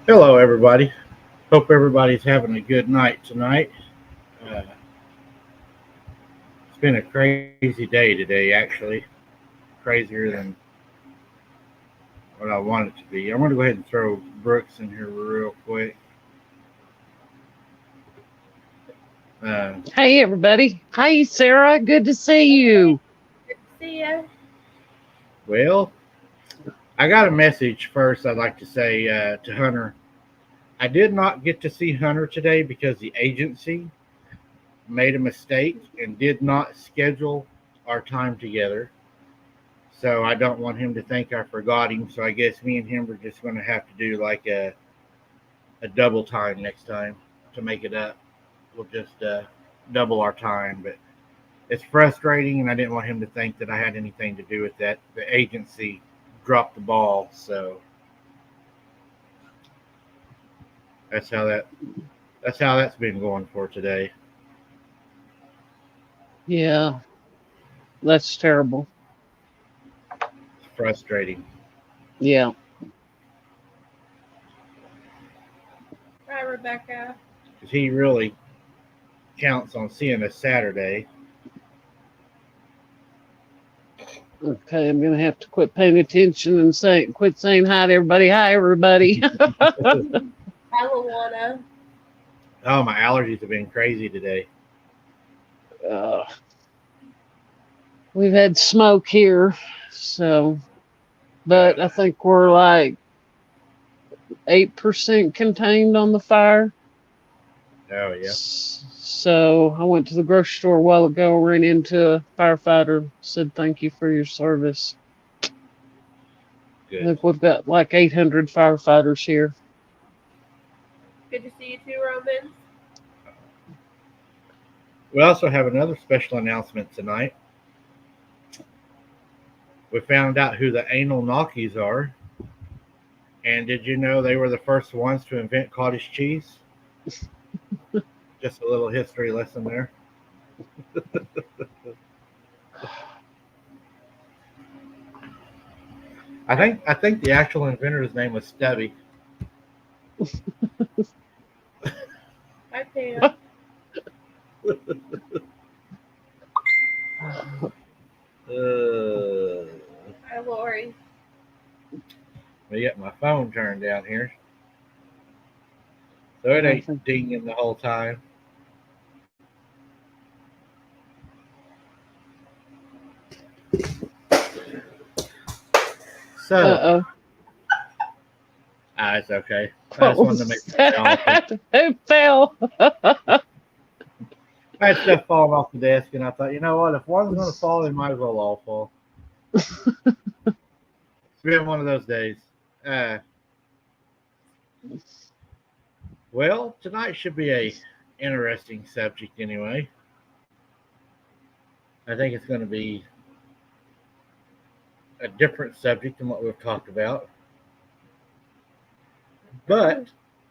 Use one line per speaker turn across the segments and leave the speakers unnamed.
Hello, everybody. Hope everybody's having a good night tonight. It's been a crazy day today, actually, crazier than what I want it to be. I'm going to go ahead and throw Brooks in here real quick. Uh,
Hey, everybody. Hi, Sarah. Good to see
Hey,
you.
good to see you.
well, I got a message first I'd like to say to Hunter. I did not get to see Hunter today because the agency made a mistake and did not schedule our time together. So I don't want him to think I forgot him. So I guess me and him are just going to have to do like a double time next time to make it up. We'll just double our time. But it's frustrating, and I didn't want him to think that I had anything to do with that. The agency dropped the ball, so that's how that that's been going for today.
Yeah, that's terrible.
It's frustrating
Yeah.
Hi, Rebecca.
because he really counts on seeing us Saturday.
Okay, I'm gonna have to quit paying attention and quit saying hi to everybody. Hi, everybody.
Hi, Luana.
Oh, my allergies have been crazy today.
uh, we've had smoke here, so,
Uh,
but I think we're like 8% contained on the fire.
oh yeah,
So I went to the grocery store a while ago, ran into a firefighter, said thank you for your service. I
good.
think we've got like 800 firefighters here.
Good to see you too, Romans.
We also have another special announcement tonight. We found out who the anal Knockies are. And did you know they were the first ones to invent cottage cheese? Just a little history lesson there. I think the actual inventor's name was Stubby.
Hi, Pam.
Uh,
Hi, Lori.
I get my phone turned down here, so it
I
ain't
think
dinging the whole time. So,
Uh-oh.
it's okay. I
What
just wanted to
was
make sure y'all think
that? Who fell?
I had stuff falling off the desk, and I thought, you know what? If one's going to fall, they might as well all fall. It's been one of those days. Uh, well, tonight should be a interesting subject anyway. I think it's going to be a different subject than what we've talked about, but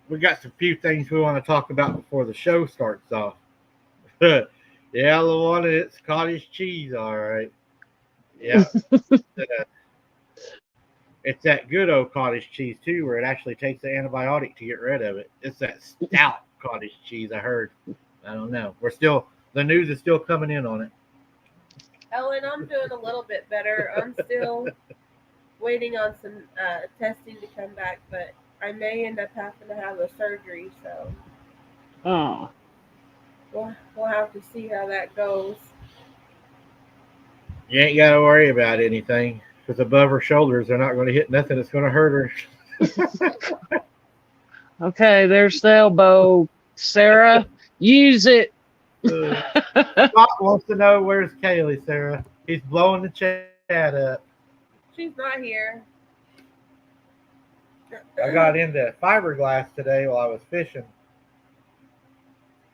we got some few things we want to talk about before the show starts off. Yeah, the one it's cottage cheese, all right. Yeah, uh, it's that good old cottage cheese too, where it actually takes the antibiotic to get rid of it. It's that stout cottage cheese. I heard. I don't know. We're still the news is still coming in on it.
Ellen, I'm doing a little bit better. I'm still waiting on some testing to come back, but I may end up having to have a surgery, so
Oh,
we'll have to see how that goes.
You ain't got to worry about anything because above her shoulders, they're not going to hit nothing that's going to hurt
okay. There's the elbow. Sarah, use it.
her. Scott wants to know where's Kaylee, Sarah. He's blowing the chat up.
She's not here.
I got into fiberglass today while I was fishing.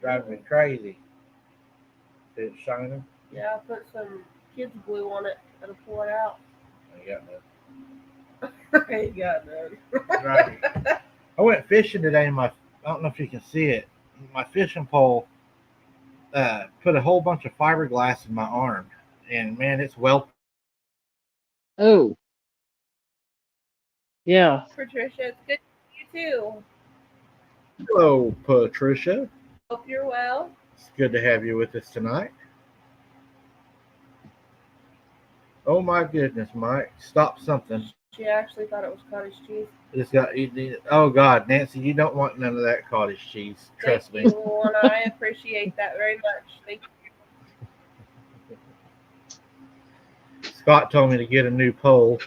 Driving me crazy. See it shining?
Yeah, I put some kids glue on it. It'll pull it out.
I got no.
I ain't got none.
Right. I went fishing today and I don't know if you can see it. My fishing pole put a whole bunch of fiberglass in my arm. And man, it's welted.
Oh, yeah.
Patricia, it's good to see you too.
Hello, Patricia.
Hope you're well.
It's good to have you with us tonight. Oh my goodness, Mike! Stop something.
She actually thought it was cottage cheese.
It's got. Oh God, Nancy, you don't want none of that cottage cheese. Trust
Thank
me.
you, and I appreciate that very much. Thank you.
Scott told me to get a new pole.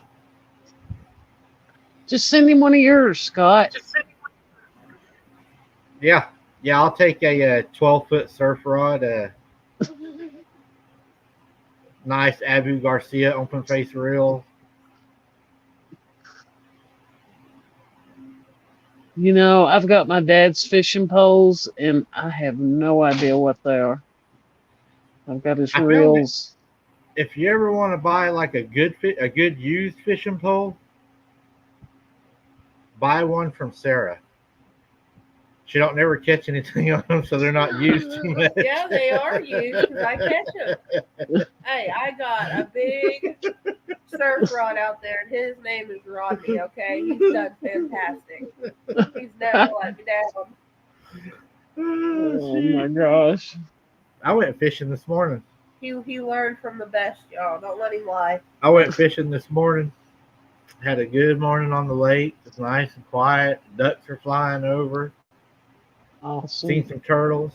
Just send him one of yours, Scott.
Yeah, I'll take a 12-foot surf rod. Nice Abu Garcia open face reel.
You know, I've got my dad's fishing poles, and I have no idea what they are. I've got his
I found
reels.
If you ever want to buy like a good used fishing pole, buy one from Sarah. She don't never catch anything on them, so they're not used too much.
Yeah, they are used because I catch them. Hey, I got a big surf rod out there, and his name is Rodney. Okay, he's done fantastic. He's never let me down.
Oh my gosh.
I went fishing this morning.
He learned from the best, y'all. Don't let him lie.
I went fishing this morning. Had a good morning on the lake. It's nice and quiet. Ducks are flying over.
Awesome.
Seen some turtles.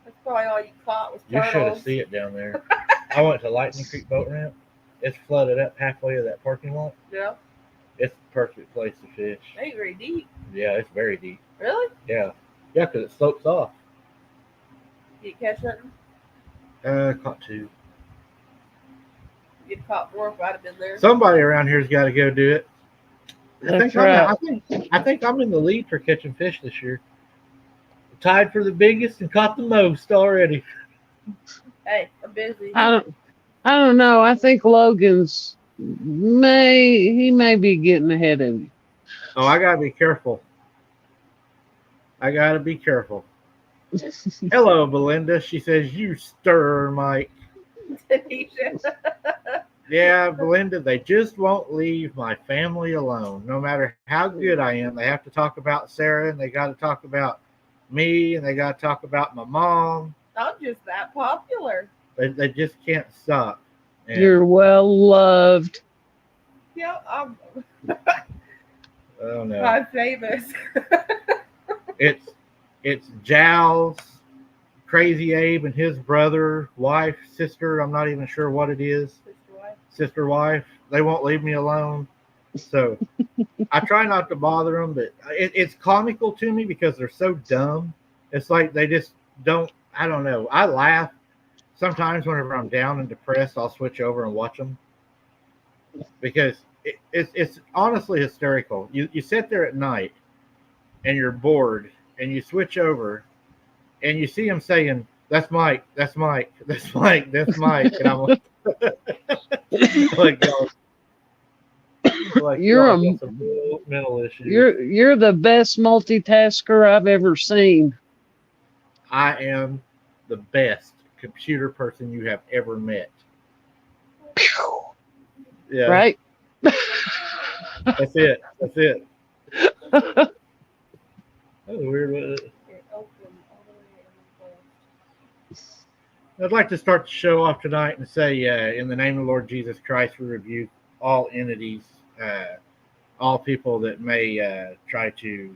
That's probably all you caught was
You should have
turtles.
seen it down there. I went to Lightning Creek Boat Ramp. It's flooded up halfway to that parking lot.
Yeah,
It's the perfect place to fish.
they ain't very deep.
Yeah, it's very deep.
Really?
Yeah, because it slopes off.
You catch nothing?
Caught two.
You'd caught more if I'd have been there.
Somebody around here's got to go do it.
That's right.
I think I'm in the lead for catching fish this year. Tied for the biggest and caught the most already.
Hey, I'm busy.
I don't know. I think Logan's may be getting ahead of you.
Oh, I gotta be careful. Hello, Belinda. She says, you stir, Mike.
Tanisha.
Yeah, Belinda, they just won't leave my family alone. No matter how good I am, they have to talk about Sarah, and they got to talk about me, and they got to talk about my mom.
I'm just that popular.
They just can't stop. And,
You're well loved.
Yeah, I'm
oh, no.
I'm famous.
It's Giles, Crazy Abe, and his brother, wife, sister. I'm not even sure what it is. Sister, wife. They won't leave me alone. So I try not to bother them, but it's comical to me because they're so dumb. It's like they just don't. I don't know. I laugh sometimes whenever I'm down and depressed. I'll switch over and watch them because it's honestly hysterical. You sit there at night and you're bored, and you switch over, and you see him saying, "That's Mike. That's Mike. That's Mike. That's Mike," and I'm like,
You're
y'all
a
got some mental issues.
you're the best multitasker I've ever seen.
I am the best computer person you have ever met. Yeah,
Right?
That's it. That was weird. Wasn't it? I'd like to start the show off tonight and say, in the name of the Lord Jesus Christ, we rebuke all entities, all people that may try to,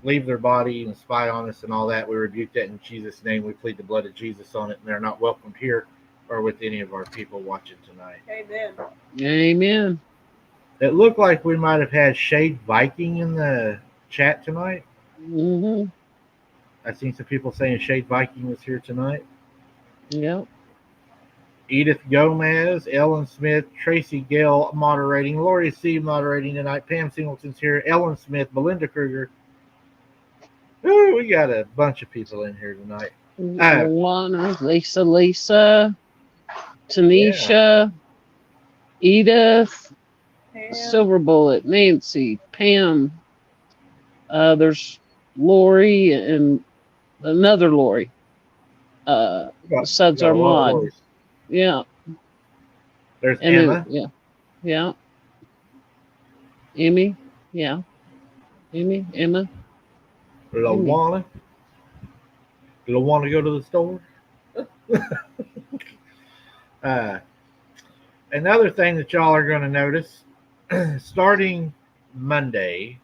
leave their body and spy on us and all that. We rebuke that in Jesus' name. We plead the blood of Jesus on it, and they're not welcomed here or with any of our people watching tonight.
Amen.
Amen.
It looked like we might have had Shade Viking in the chat tonight.
Mm-hmm.
I've seen some people saying Shade Viking was here tonight.
Yep.
Edith Gomez, Ellen Smith, Tracy Gale moderating, Lori C moderating tonight, Pam Singleton's here, Ellen Smith, Belinda Kruger. Ooh, we got a bunch of people in here tonight.
Luana, Lisa, Tanisha, Edith,
Pam.
Silver Bullet, Nancy, Pam. There's Lori and another Lori. Suds our mod. Yeah.
There's
And
Emma.
then, yeah. Emmy. Yeah. Emma.
Lawana. Lawana go to the store. Uh, Another thing that y'all are going to notice, starting Monday,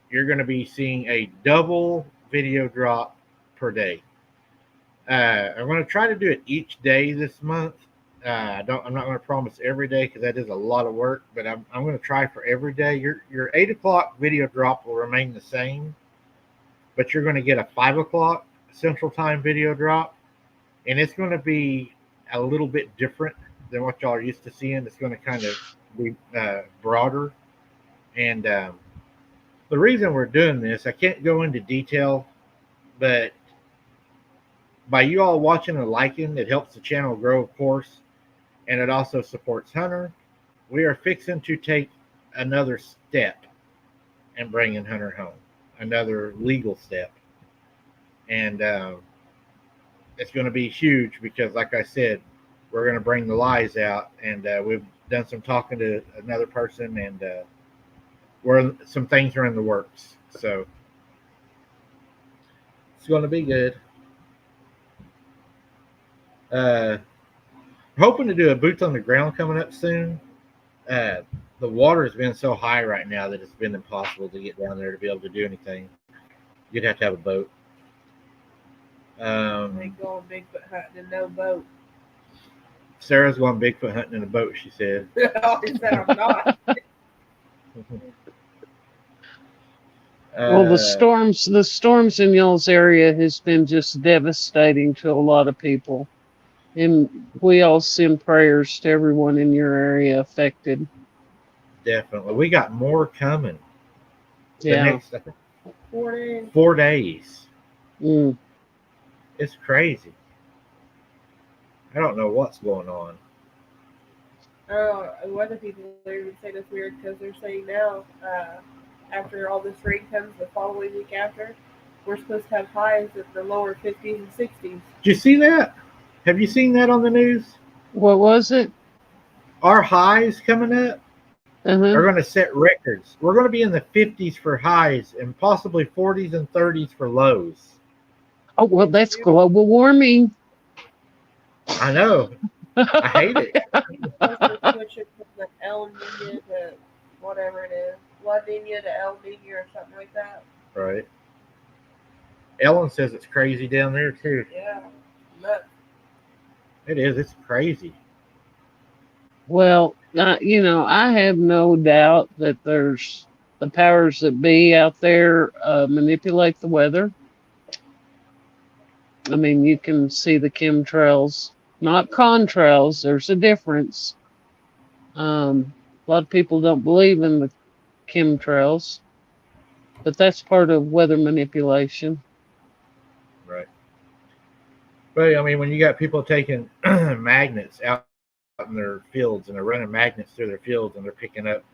you're going to be seeing a double video drop per day. I'm going to try to do it each day this month. I'm not going to promise every day because that is a lot of work, but I'm going to try for every day. Your 8 o'clock video drop will remain the same, but you're going to get a 5 o'clock Central Time video drop, and it's going to be a little bit different than what y'all are used to seeing. It's going to kind of be broader, and the reason we're doing this, I can't go into detail, but by you all watching and liking, it helps the channel grow, of course, and it also supports Hunter. We are fixing to take another step in bringing Hunter home, another legal step. And it's going to be huge because, like I said, we're going to bring the lies out, and we've done some talking to another person, and some things are in the works. So it's going to be good. Hoping to do a boots on the ground coming up soon. The water has been so high right now that it's been impossible to get down there to be able to do anything. You'd have to have a boat.
They go on Bigfoot hunting in no boat.
Sarah's going Bigfoot hunting in a boat, she said.
Oh, he said I'm not.
Well, the storms in y'all's area has been just devastating to a lot of people. And we all send prayers to everyone in your area affected.
Definitely. We got more coming.
Yeah.
The next
4 days.
4 days.
Mm.
It's crazy. I don't know what's going on.
Weather people are even saying it's weird because they're saying now, after all this rain comes the following week after, we're supposed to have highs in the lower 50s and 60s.
Did you see that? Have you seen that on the news?
What was it?
Our highs coming up are going to set records. We're going to be in the 50s for highs and possibly 40s and 30s for lows.
Oh, well, that's global warming.
I know. I hate it.
Switch it from the El Nino to whatever it is. La Nina to El Nino or something like that.
Right. Ellen says it's crazy down there, too.
Yeah. But
It is. It's crazy.
Well, I have no doubt that there's the powers that be out there manipulate the weather. I mean, you can see the chemtrails, not contrails. There's a difference. A lot of people don't believe in the chemtrails, but that's part of weather manipulation.
Right. But, I mean, when you got people taking magnets out in their fields and they're running magnets through their fields and they're picking up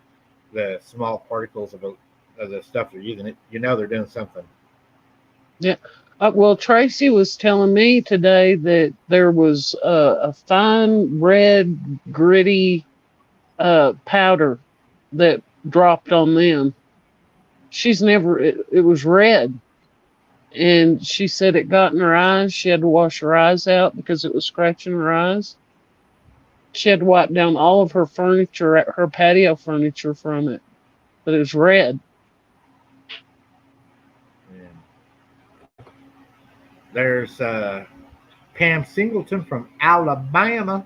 the small particles of the stuff they're using, they're doing something.
Yeah. Well, Tracy was telling me today that there was a fine red gritty powder that dropped on them. It was red. And she said it got in her eyes. She had to wash her eyes out because it was scratching her eyes. She had to wipe down all of her furniture, her patio furniture from it. But it was red.
Yeah. There's Pam Singleton from Alabama.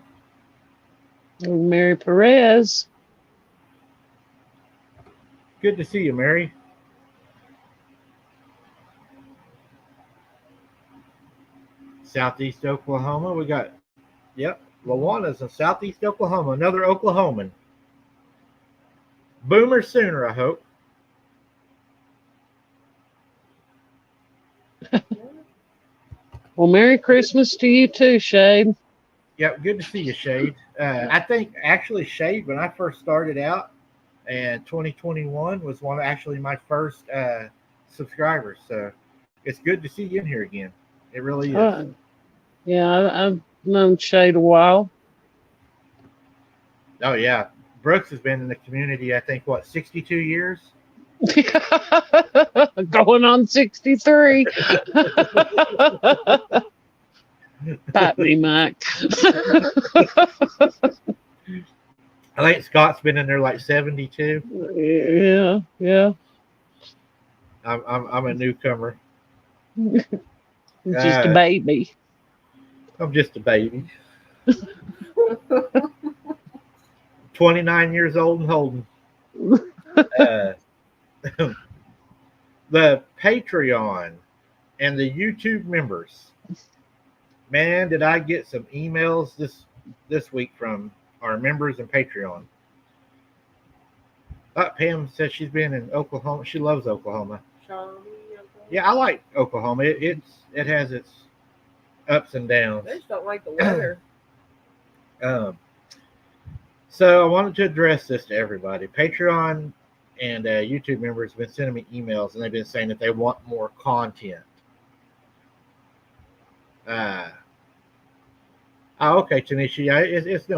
Mary Perez.
Good to see you, Mary. Southeast Oklahoma. We got, Lawana's in Southeast Oklahoma. Another Oklahoman. Boomer sooner, I hope.
Well, Merry Christmas to you too, Shade.
Yep, good to see you, Shade. I think actually Shade, when I first started out, and 2021 was one of actually my first subscribers. So it's good to see you in here again. It really is.
Yeah, I've known Shade a while.
Oh yeah, Brooks has been in the community. I think 62 years.
Going on 63. Bite me, Mike.
I think Scott's been in there like 72.
Yeah.
I'm a newcomer.
Just a baby.
I'm just a baby. 29 years old and holding. The Patreon and the YouTube members. Man, did I get some emails this week from our members and Patreon. Pam says she's been in Oklahoma. She loves Oklahoma. Yeah, I like Oklahoma. It has its ups and downs.
I just don't like the weather.
So I wanted to address this to everybody. Patreon and YouTube members have been sending me emails, and they've been saying that they want more content. Okay, Tanisha. Yeah, it's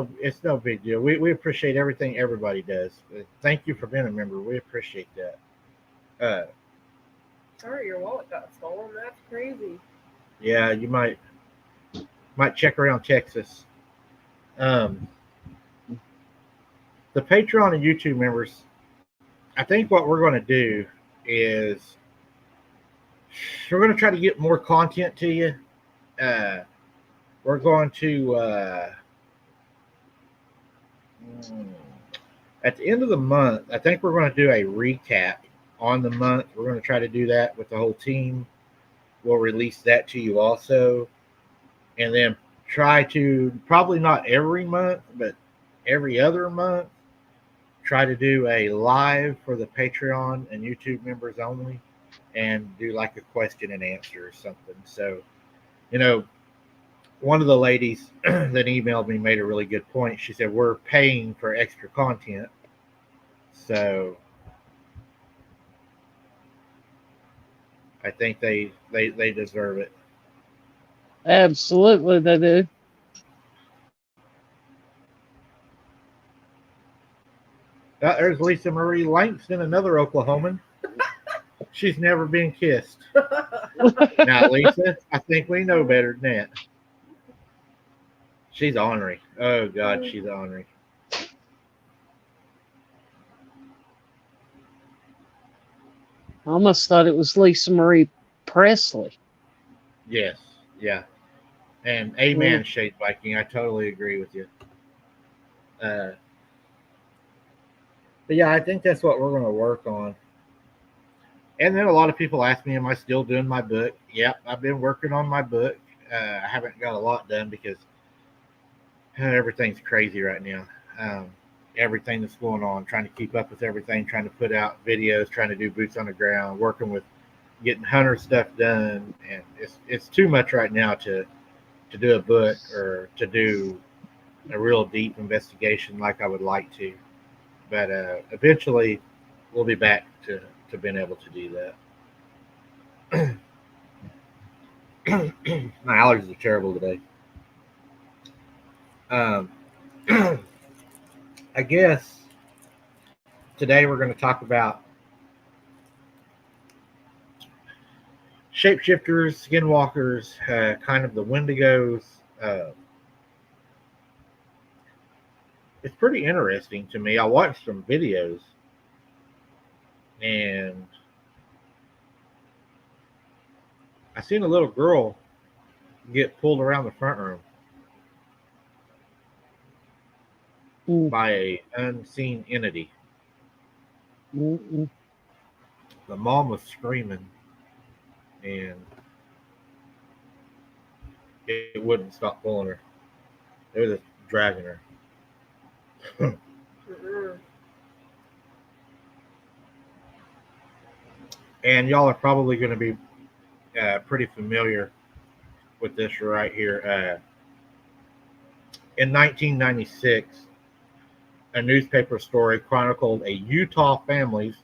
no big deal. We appreciate everything everybody does. Thank you for being a member. We appreciate that.
Sorry, your wallet got stolen. That's crazy.
Yeah, you might check around Texas. The Patreon and YouTube members, I think what we're going to do is we're going to try to get more content to you. We're going to, at the end of the month, I think we're going to do a recap on the month. We're going to try to do that with the whole team. We'll release that to you also. And then try to, probably not every month, but every other month, try to do a live for the Patreon and YouTube members only and do like a question and answer or something. So, one of the ladies that emailed me made a really good point. She said, we're paying for extra content. So I think they deserve it.
Absolutely, they do.
There's Lisa Marie Langston, another Oklahoman. She's never been kissed. Now, Lisa, I think we know better than that. She's ornery. Oh, God, she's ornery.
I almost thought it was Lisa Marie Presley.
Yes, yeah. And amen, Shade Viking. I totally agree with you. But yeah, I think that's what we're going to work on. And then a lot of people ask me, am I still doing my book? Yep, I've been working on my book. I haven't got a lot done because everything's crazy right now. Everything that's going on, trying to keep up with everything, trying to put out videos, trying to do boots on the ground, working with getting hunter stuff done. And it's too much right now to do a book or to do a real deep investigation like I would like to. But eventually we'll be back to being able to do that. My allergies are terrible today. I guess today we're going to talk about shapeshifters, skinwalkers, kind of the wendigos. It's pretty interesting to me. I watched some videos and I seen a little girl get pulled around the front room by a unseen entity. The mom was screaming and it wouldn't stop pulling her. They were just dragging her. And y'all are probably going to be pretty familiar with this right here. In 1996, a newspaper story chronicled a Utah family's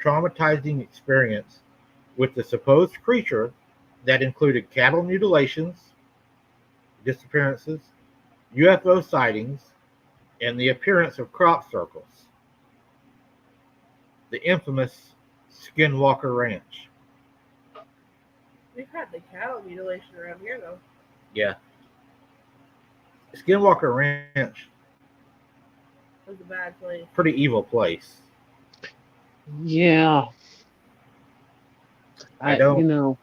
traumatizing experience with the supposed creature that included cattle mutilations, disappearances, UFO sightings, and the appearance of crop circles. The infamous Skinwalker Ranch.
We've had the cattle mutilation around here, though.
Yeah. Skinwalker Ranch,
It was a bad place.
pretty evil place.
Yeah.
I don't-
You know,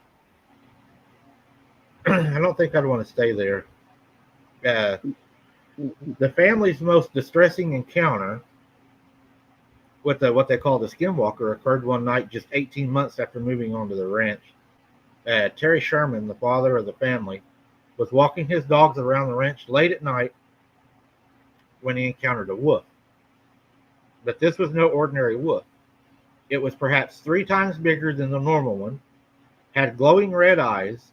I don't think I'd want to stay there. The family's most distressing encounter with what they call the Skinwalker occurred one night just 18 months after moving onto the ranch. Terry Sherman, the father of the family, was walking his dogs around the ranch late at night when he encountered a wolf. But this was no ordinary wolf. It was perhaps 3 times bigger than the normal one, had glowing red eyes,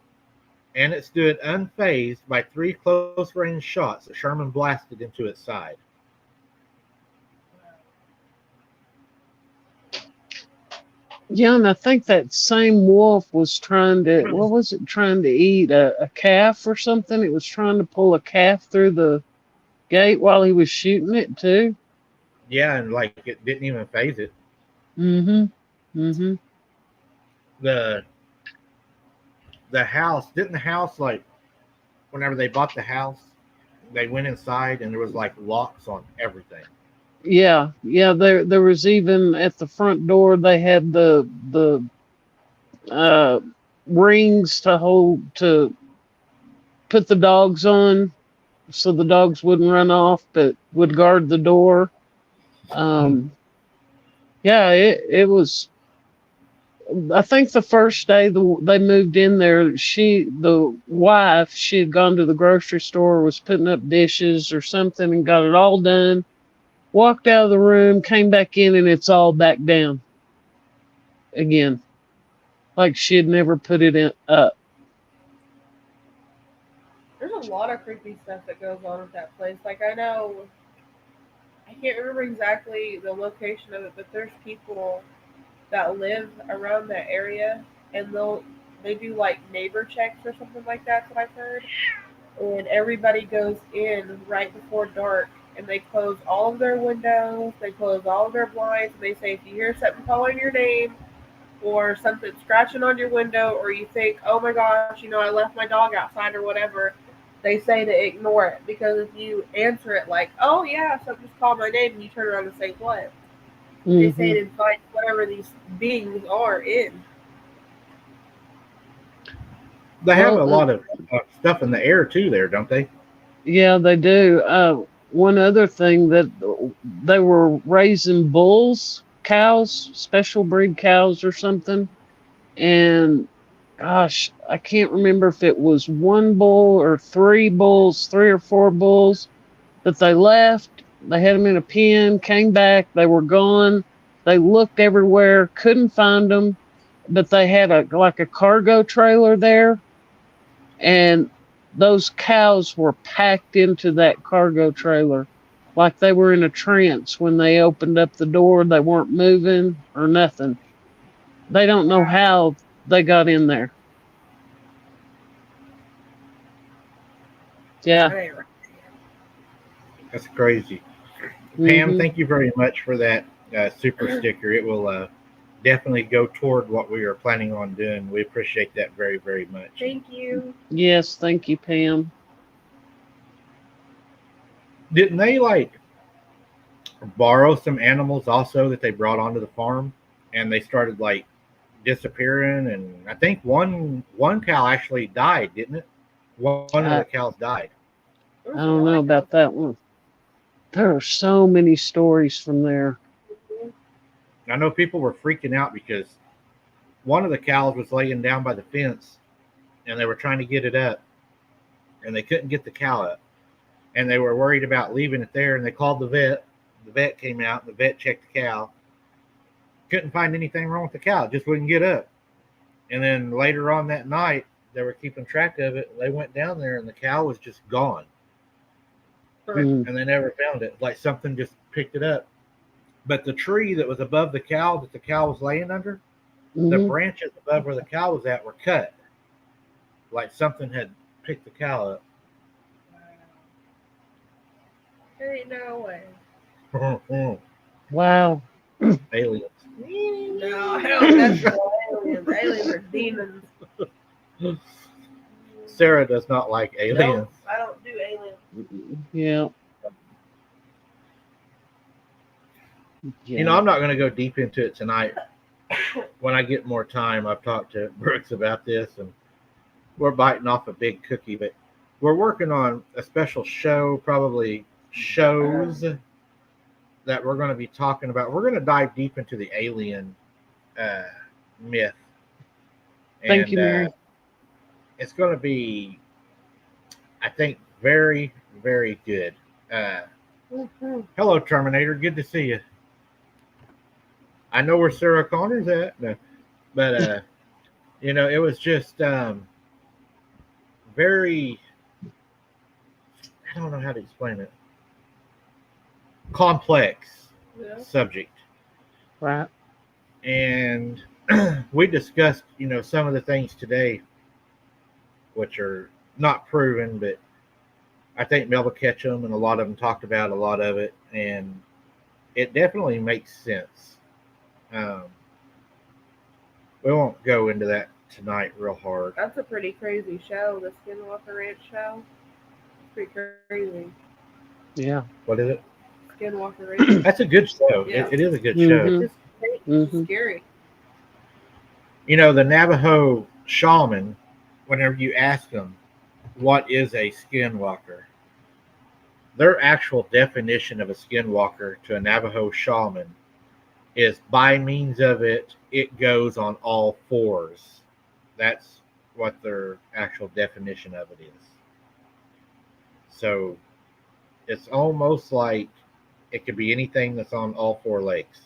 and it stood unfazed by 3 close-range shots that Sherman blasted into its side.
yeah, and I think that same wolf was trying to, what was it trying to eat? A calf or something? It was trying to pull a calf through the gate while he was shooting it, too.
Yeah, and like it didn't even faze it.
Mm-hmm.
The house, didn't the house, like, whenever they bought the house, they went inside and there was like locks on everything.
Yeah. There was even at the front door they had the uh rings to put the dogs on so the dogs wouldn't run off but would guard the door. Yeah, it was, I think the first day they moved in there, the wife, she had gone to the grocery store, was putting up dishes or something and got it all done, walked out of the room, came back in, and it's all back down again. Like she had never put it up.
There's a lot of creepy stuff that goes on with that place. Like, I know, I can't remember exactly the location of it, but there's people that live around that area, and they do like neighbor checks or something like that I've heard. And everybody goes in right before dark, and they close all of their windows, they close all of their blinds, and they say if you hear something calling your name or something scratching on your window, or you think, oh my gosh, I left my dog outside or whatever, they say to ignore it, because if you answer it like, oh yeah, something just called my name, and you turn around and say what, they say it invites whatever these beings are in.
They have a lot of stuff in the air too there, don't they?
Yeah, they do. One other thing, that they were raising bulls, cows, special breed cows or something. And gosh, I can't remember if it was 1 bull or 3 bulls, 3 or 4 bulls that they left. They had them in a pen, came back, they were gone. They looked everywhere, couldn't find them, but they had a cargo trailer there, and those cows were packed into that cargo trailer like they were in a trance. When they opened up the door, they weren't moving or nothing. They don't know how they got in there. Yeah.
Right.
That's crazy. Pam, thank you very much for that super sticker. It will definitely go toward what we are planning on doing. We appreciate that very, very much.
Thank you.
Yes, thank you, Pam.
Didn't they like borrow some animals also that they brought onto the farm, and they started like disappearing? And I think one cow actually died, didn't it? One of the cows died.
I don't know about that one. There are so many stories from there.
I know people were freaking out because one of the cows was laying down by the fence, and they were trying to get it up, and they couldn't get the cow up, and they were worried about leaving it there, and they called the vet. The vet came out, and the vet checked the cow. Couldn't find anything wrong with the cow. It just wouldn't get up. And then later on that night, they were keeping track of it. They went down there, and the cow was just gone. And they never found it. Like something just picked it up. But the tree that was above the cow that the cow was laying under, the branches above where the cow was at were cut. Like something had picked the cow up.
There ain't no way.
Wow.
Aliens.
No, I don't mess with aliens. Aliens are demons.
Sarah does not like aliens.
Nope, I don't do aliens.
Yeah.
You know, I'm not going to go deep into it tonight. When I get more time, I've talked to Brooks about this, and we're biting off a big cookie, but we're working on a special show, probably shows that we're going to be talking about. We're going to dive deep into the alien myth.
Thank you, Mary.
It's going to be, I think, very, very good. Hello, Terminator. Good to see you. I know where Sarah Connor's at, no, but you know, it was just very, I don't know how to explain it, complex subject.
Right.
And we discussed, you know, some of the things today, which are not proven, but I think Melba Ketchum and a lot of them talked about a lot of it, and it definitely makes sense. We won't go into that tonight real hard.
That's a pretty crazy show, the Skinwalker Ranch show. It's pretty crazy.
Yeah.
What is it?
Skinwalker Ranch.
That's a good show.
Yeah.
It is a good
Mhm.
It's just scary.
You know, the Navajo shaman, whenever you ask them, what is a skinwalker? Their actual definition of a skinwalker to a Navajo shaman is by means of it, it goes on all fours. That's what their actual definition of it is. So it's almost like it could be anything that's on all four legs.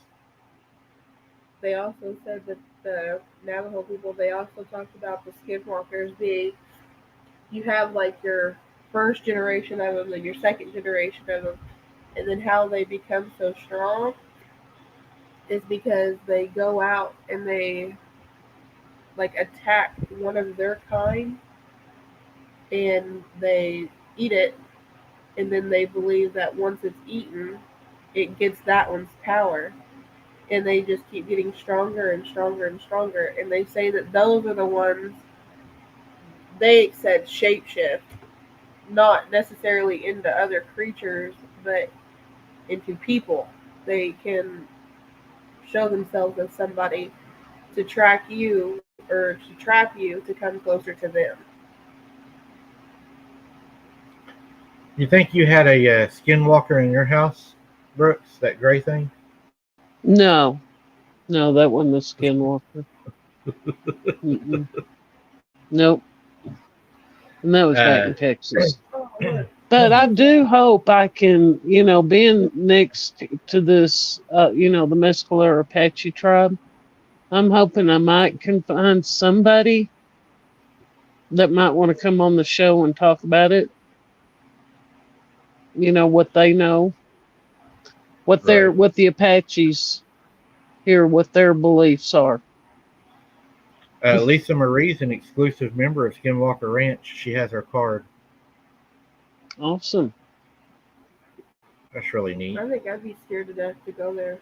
They also said that the Navajo people, they also talked about the skinwalkers being, you have like your first generation of them and your second generation of them, and then how they become so strong is because they go out and they like attack one of their kind and they eat it, and then they believe that once it's eaten, it gets that one's power. And they just keep getting stronger and stronger and stronger. And they say that those are the ones, they said shapeshift, not necessarily into other creatures, but into people. They can show themselves as somebody to track you or to trap you to come closer to them.
You think you had a skinwalker in your house, Brooks? That gray thing?
No. No, that wasn't a skinwalker. Mm-mm. Nope. And that was back in Texas. But I do hope I can, you know, being next to this, you know, the Mescalero Apache tribe, I'm hoping I might can find somebody that might want to come on the show and talk about it. You know, what they know, what the Apaches here, what their beliefs are.
Lisa Marie's an exclusive member of Skinwalker Ranch. She has her card.
Awesome.
That's really neat.
I think I'd be scared to death to go there.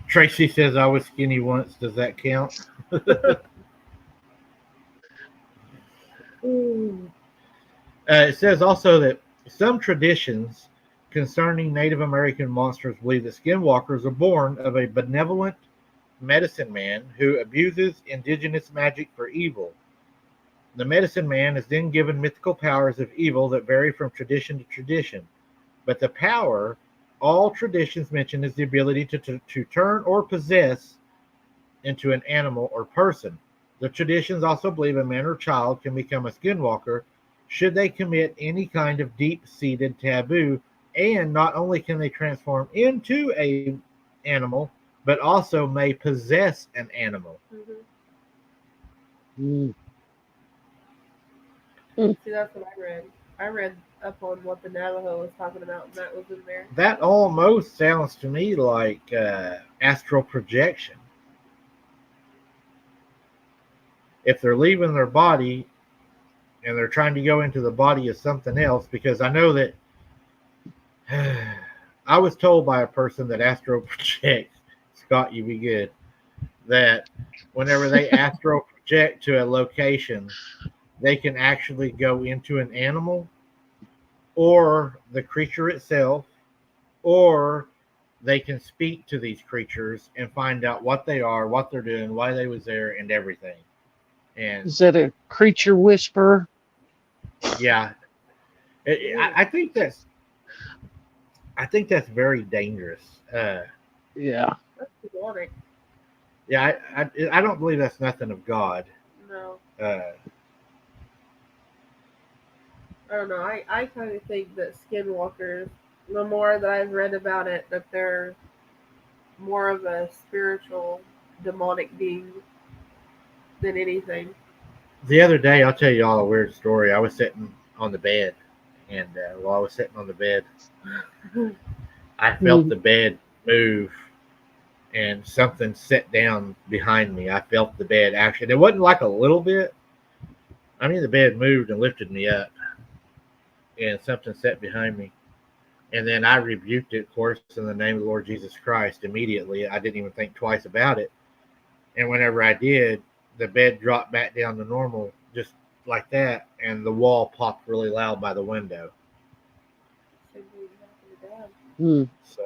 Tracy says I was skinny once. Does that count? It says also that some traditions concerning Native American monsters believe that skinwalkers are born of a benevolent medicine man who abuses indigenous magic for evil. The medicine man is then given mythical powers of evil that vary from tradition to tradition. But the power all traditions mention is the ability to turn or possess into an animal or person. The traditions also believe a man or child can become a skinwalker should they commit any kind of deep-seated taboo, and not only can they transform into an animal, but also may possess an animal.
Mm.
See, that's what I read. I read up on what the Navajo was talking about, and that was in there.
That almost sounds to me like astral projection. If they're leaving their body and they're trying to go into the body of something else, because I know that I was told by a person that astral projects Scott, you be good. That whenever they astral project to a location, they can actually go into an animal or the creature itself, or they can speak to these creatures and find out what they are, what they're doing, why they was there, and everything. And
Is that a creature whisperer?
yeah, I think that's very dangerous.
Yeah.
That's demonic.
Yeah, I don't believe that's nothing of God.
No.
Uh,
I don't know. I kind of think that skinwalkers, the more that I've read about it, that they're more of a spiritual, demonic being than anything.
the other day, I'll tell you all a weird story. I was sitting on the bed, and while I was sitting on the bed, I felt the bed move, and something sat down behind me. I felt the bed actually. It wasn't like a little bit. I mean, the bed moved and lifted me up, and something sat behind me. And then I rebuked it, of course, in the name of the Lord Jesus Christ immediately. I didn't even think twice about it. And whenever I did, the bed dropped back down to normal, just like that, and the wall popped really loud by the window.
Same thing happened to Dad.
Hmm.
So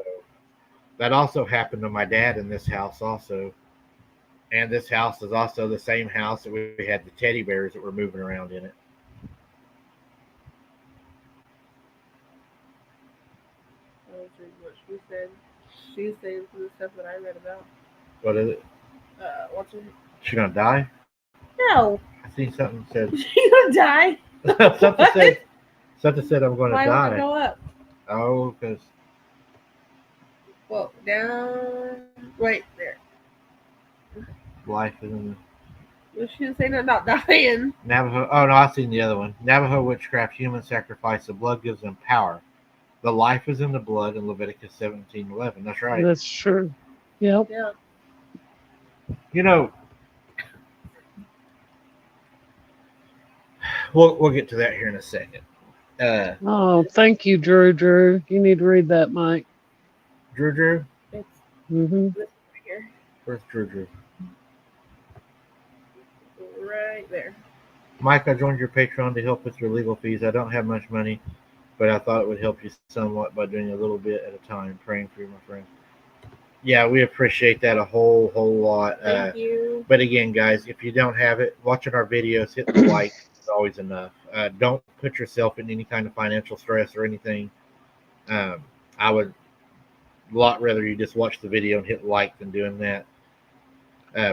that also happened to my dad in this house also. And this house is also the same house that we had the teddy bears that were moving around in it.
I was reading what she said. She was saying some of the stuff that I read about.
What is it?
What's her
She gonna die?
No.
I seen something said
She gonna die?
something said I'm gonna
Why won't it
die.
go up?
Oh, because
Well, down. Right there.
life is in the
Well, she was saying about dying.
Navajo. Oh no, I've seen the other one. Navajo witchcraft, human sacrifice. The blood gives them power. The life is in the blood in Leviticus 17:11. That's right.
That's true. Yep.
Yeah.
You know, we'll get to that here in a second.
Oh, thank you, Drew. You need to read that, Mike.
Drew,
It's
Mm-hmm.
this right here.
where's Drew?
Right there.
Mike, I joined your Patreon to help with your legal fees. I don't have much money, but I thought it would help you somewhat by doing a little bit at a time. Praying for you, my friend. Yeah, we appreciate that a whole lot.
Thank you.
But again, guys, if you don't have it, watching our videos, hit the like is always enough. Don't put yourself in any kind of financial stress or anything. I would a lot rather you just watch the video and hit like than doing that.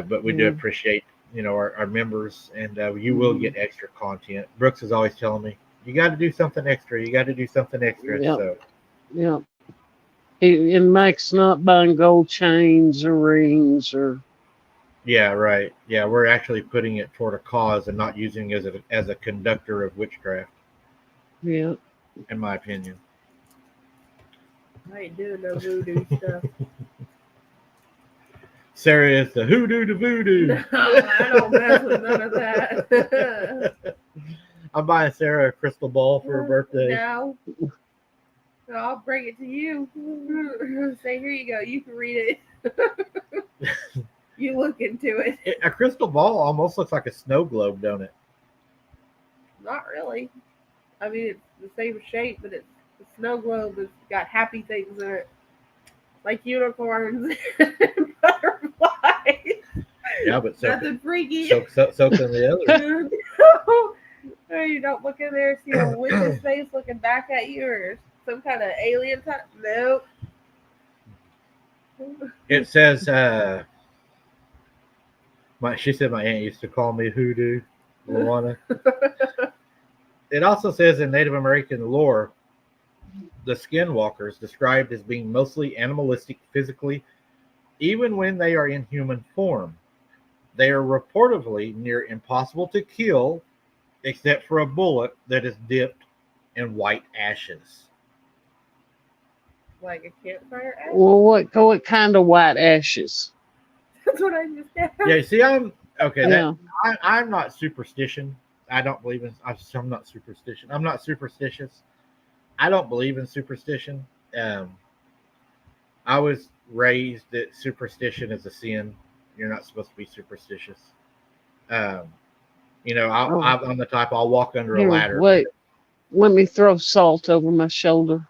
But we do appreciate, our members, and you will get extra content. Brooks is always telling me, you got to do something extra. You got to do something extra.
Yep.
So
Yeah. And Mike's not buying gold chains or rings or.
yeah, right. Yeah, we're actually putting it toward a cause and not using it as a conductor of witchcraft.
Yeah.
In my opinion.
I ain't doing no voodoo stuff.
Sarah is the hoodoo to voodoo.
No, I don't mess with none of that.
I'm buying Sarah a crystal ball for her birthday.
No. I'll bring it to you. Say, here you go. You can read it. You look into it.
A crystal ball almost looks like a snow globe, don't it?
Not really. I mean, it's the same shape, but it's the snow globe has got happy things in it. Like unicorns and butterflies.
Yeah, but so
Nothing freaky.
can the other.
You don't look in there, see a witch's face looking back at you, or some kind of alien type. Nope.
It says, she said my aunt used to call me hoodoo, Luana. It also says in Native American lore, the skinwalkers described as being mostly animalistic physically, even when they are in human form. They are reportedly near impossible to kill, except for a bullet that is dipped in white ashes.
Like a campfire ash?
Well, what kind of white ashes?
That's what I just asked.
Yeah, see, I'm okay.
Yeah.
I'm not superstition. I don't believe in. I'm not superstition. I'm not superstitious. I don't believe in superstition. I was raised that superstition is a sin. You're not supposed to be superstitious. Um,
Oh,
I'm the type I'll walk under a
here,
ladder.
wait. Let me throw salt over my shoulder.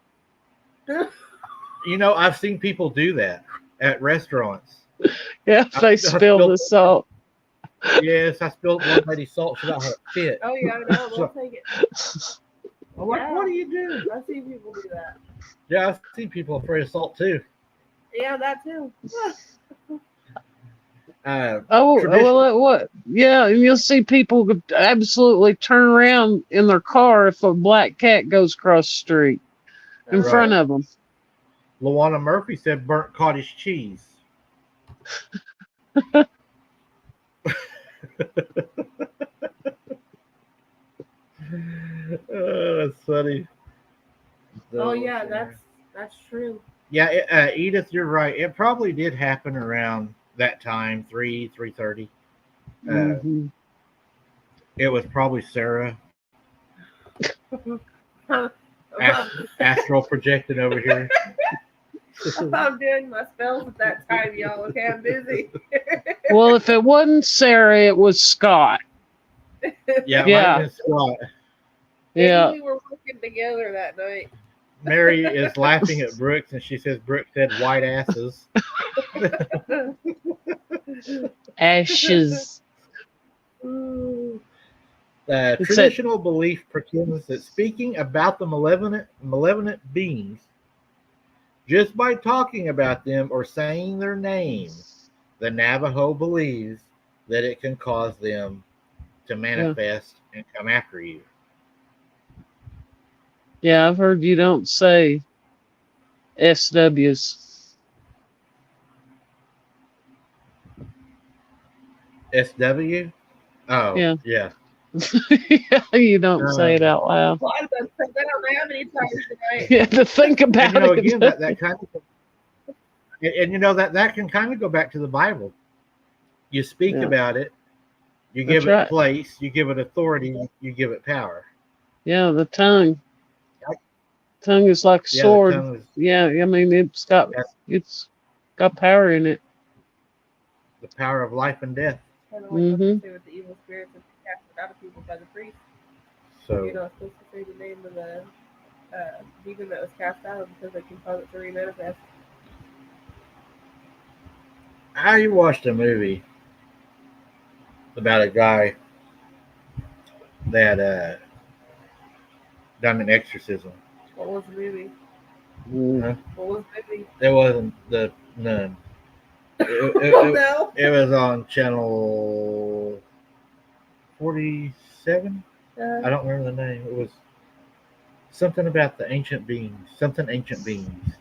I've seen people do that at restaurants.
Yeah,
I,
they
I
spill
spilled,
the salt.
yes, I spilled one lady's salt. She about had a fit.
Oh yeah, I know. They'll
So,
take it.
I'm like,
Yeah.
what are you doing?
I've seen people do that.
Yeah, I've seen people afraid of salt too.
Yeah, that too.
Oh,
Tradition.
well, what? Yeah, and you'll see people absolutely turn around in their car if a black cat goes across the street in
Right.
front of them.
Luana Murphy said burnt cottage cheese. Oh, that's funny.
Oh yeah, that's true.
Yeah, Edith, you're right. It probably did happen around that time, 3:30.
Hmm.
It was probably Sarah
I'm
astral projecting over here.
doing my spells at that time, y'all. Okay, I'm busy.
Well, if it wasn't Sarah, it was Scott.
Yeah, it might
Yeah.
have been Scott.
Maybe
Yeah.
we were working together that night.
Mary is laughing at Brooks, and she says Brooks said white asses.
Ashes.
Ooh.
Traditional belief pretends that speaking about the malevolent beings, just by talking about them or saying their name, the Navajo believes that it can cause them to manifest and come after you.
Yeah, I've heard you don't say SWs.
SW? Oh,
Yeah.
yeah.
Yeah, you don't say it out loud.
Well, I've done said that on how many times tonight.
You have to think about
And
it.
again, that kind of, that can kind of go back to the Bible. You speak
Yeah.
about it, you
That's
give it
right.
place, you give it authority, you give it power.
Yeah, the tongue. Tongue is like a
Yeah,
sword.
the tongue is
Yeah, I mean it's got power in it.
the power of life and death.
Kind of like what they say with the evil spirits and cast it out of people by the priest.
So
You're not supposed to say the name of the demon that was cast out because it can cause it to remanifest.
I watched a movie about a guy that done an exorcism.
What was the movie?
Huh?
What was the movie?
It wasn't the Nun.
No.
It was on channel 47. I don't remember the name. It was something about the ancient beings. Something ancient beings.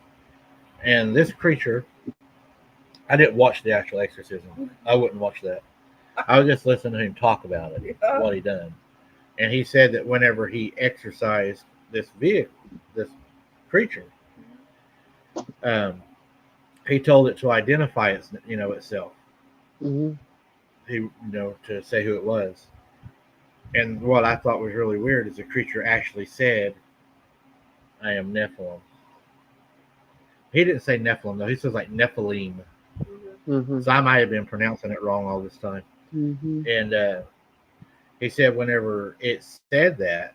And this creature, I didn't watch the actual exorcism. I wouldn't watch that. I was just listening to him talk about it, what he done. And he said that whenever he exorcised this creature, he told it to identify itself.
Mm-hmm.
To say who it was. And what I thought was really weird is the creature actually said, "I am Nephilim." He didn't say Nephilim though. He says like Nephilim.
Mm-hmm.
So I might have been pronouncing it wrong all this time.
Mm-hmm.
And he said whenever it said that,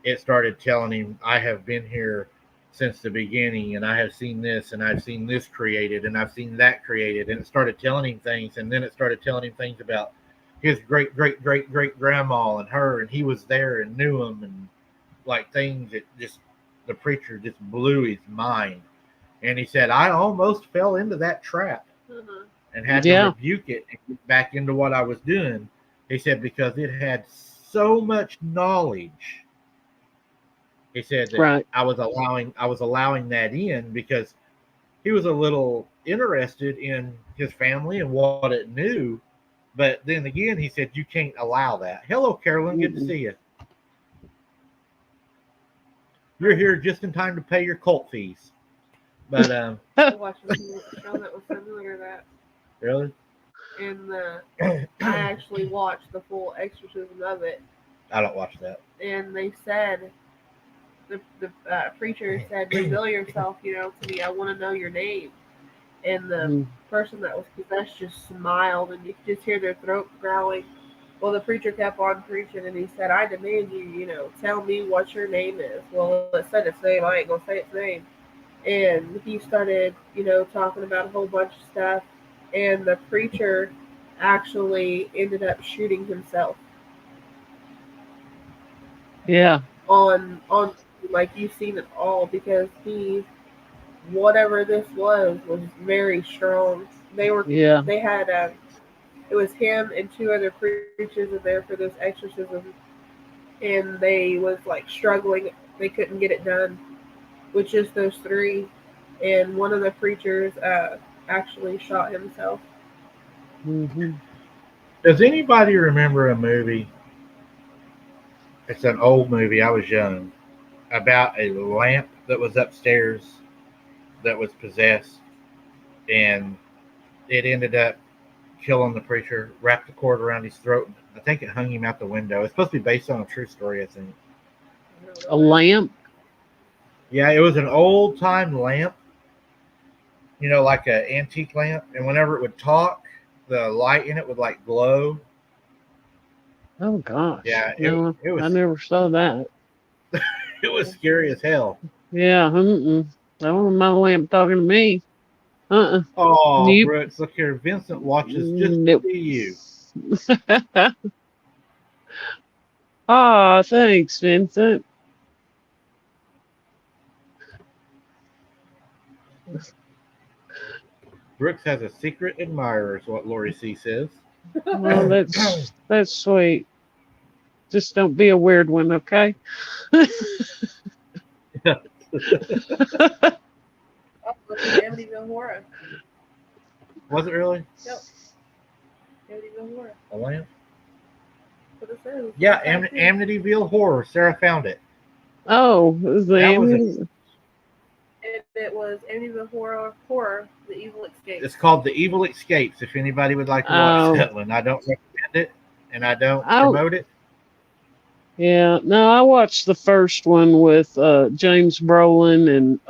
it started telling him, "I have been here since the beginning, and I have seen this, and I've seen this created, and I've seen that created." And it started telling him things, and then it started telling him things about his great great great great grandma and her, and he was there and knew him, and like things that just the preacher just blew his mind. And he said, "I almost fell into that trap and had to rebuke it and get back into what I was doing." He said because it had so much knowledge. He said that I was allowing that in because he was a little interested in his family and what it knew. But then again, he said, you can't allow that. Hello, Carolyn. Good to see you. You're here just in time to pay your cult fees. But
I watched a show that was similar to that.
Really?
And I actually watched the full exorcism of it.
I don't watch that.
And they said, the preacher said, reveal yourself, to me. I want to know your name. and the person that was possessed just smiled, and you could just hear their throat growling. Well, the preacher kept on preaching, and he said, "I demand you, tell me what your name is." Well, it said its name. I ain't gonna say its name. And he started, talking about a whole bunch of stuff, and the preacher actually ended up shooting himself
Yeah.
on like you've seen it all, because whatever this was very strong.
Yeah.
They had it was him and two other preachers in there for this exorcism, and they was like struggling. They couldn't get it done with just those three, and one of the preachers actually shot himself.
Mm-hmm.
Does anybody remember a movie? It's an old movie. I was young. About a lamp that was upstairs that was possessed, and it ended up killing the preacher. Wrapped the cord around his throat. I think it hung him out the window. It's supposed to be based on a true story, I think.
A lamp?
Yeah, it was an old time lamp. Like an antique lamp, and whenever it would talk, the light in it would like glow.
Oh gosh.
Yeah,
No,
it was
I never saw that.
it was scary as hell.
Yeah. That wasn't my lamp talking to me.
Oh,
Nope.
Brooks, look here. Vincent watches just
Nope.
to see you.
Ah, thanks, Vincent.
Brooks has a secret admirer, is what Lori C says.
Well, that's sweet. Just don't be a weird one, okay?
Oh, look at Amityville Horror.
Was it really?
Yep. Amityville Horror.
A lamp?
What it says.
Yeah, Amityville Horror. Sarah found it.
Oh, is the
That was
Amy-
It was Amityville Horror, The Evil Escape.
It's called The Evil Escapes. If anybody would like to watch that one, I don't recommend it, and I don't promote it.
Yeah, no, I watched the first one with James Brolin and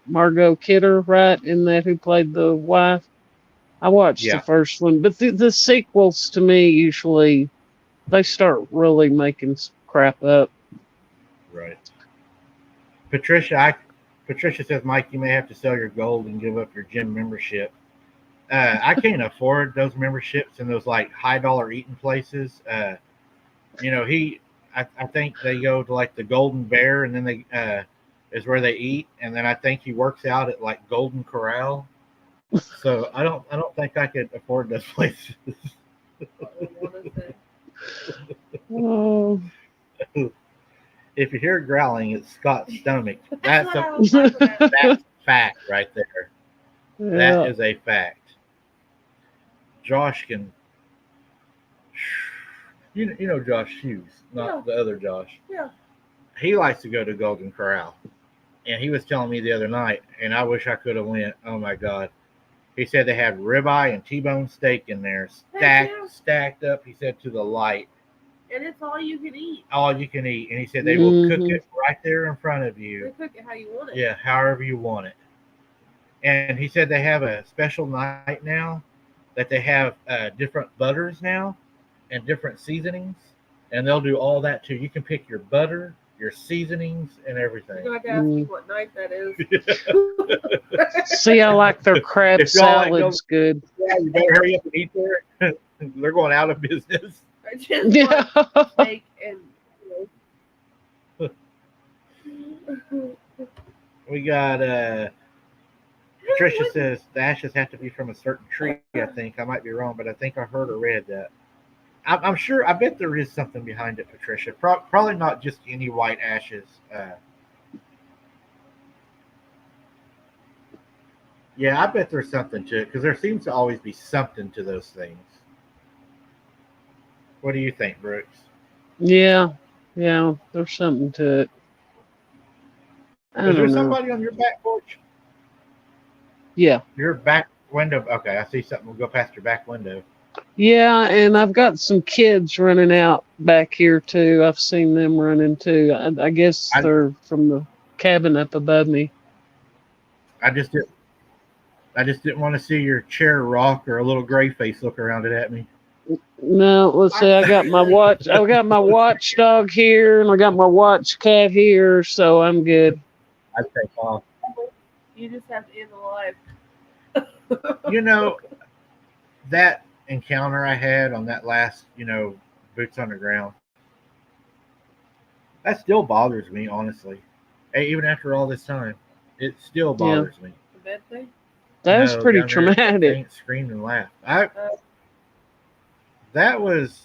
Margot Kidder, right? In that, who played the wife. I watched the first one, but the sequels to me usually they start really making crap up.
Right. Patricia says, Mike, you may have to sell your gold and give up your gym membership. I can't afford those memberships in those like high dollar eating places. I think they go to like the Golden Bear, and then they is where they eat, and then I think he works out at like Golden Corral. So I don't think I could afford those places.
Oh.
If you hear growling, it's Scott's stomach. That's a fact right there.
Yeah.
That is a fact. Josh can, you know Josh Hughes, not the other Josh.
Yeah.
He likes to go to Golden Corral, and he was telling me the other night, and I wish I could have went. Oh my God. He said they had ribeye and T-bone steak in there, stacked up. He said to the light.
And it's all you can eat.
All you can eat. And he said they will cook it right there in front of you.
They cook it how you want it.
Yeah, however you want it. And he said they have a special night now that they have different butters now and different seasonings. And they'll do all that too. You can pick your butter, your seasonings, and everything.
You're going to have to ask me what night that is.
See, I like their crab salads good.
Yeah, you better hurry up and eat there. They're going out of business.
I just want steak and
we got Patricia says the ashes have to be from a certain tree. I think I might be wrong, but I think I heard or read that. I'm sure. I bet there is something behind it, Patricia. Probably not just any white ashes. Yeah, I bet there's something to it because there seems to always be something to those things. What do you think, Brooks?
Yeah, there's something to it.
Is there somebody on your back porch?
Yeah.
Your back window. Okay, I see something. We'll go past your back window.
Yeah, and I've got some kids running out back here too. I've seen them running too. I guess they're from the cabin up above me.
I just did. I just didn't want to see your chair rock or a little gray face look around it at me.
No, let's see. I got my watch. I got my watchdog here, and I got my watch cat here, so I'm good.
I take off.
You just have to end the life.
You know, that encounter I had on that last, boots on the ground, that still bothers me, honestly. Hey, even after all this time, it still bothers me.
The bed thing?
That was pretty
down there,
traumatic.
Saint screamed and laughed. That was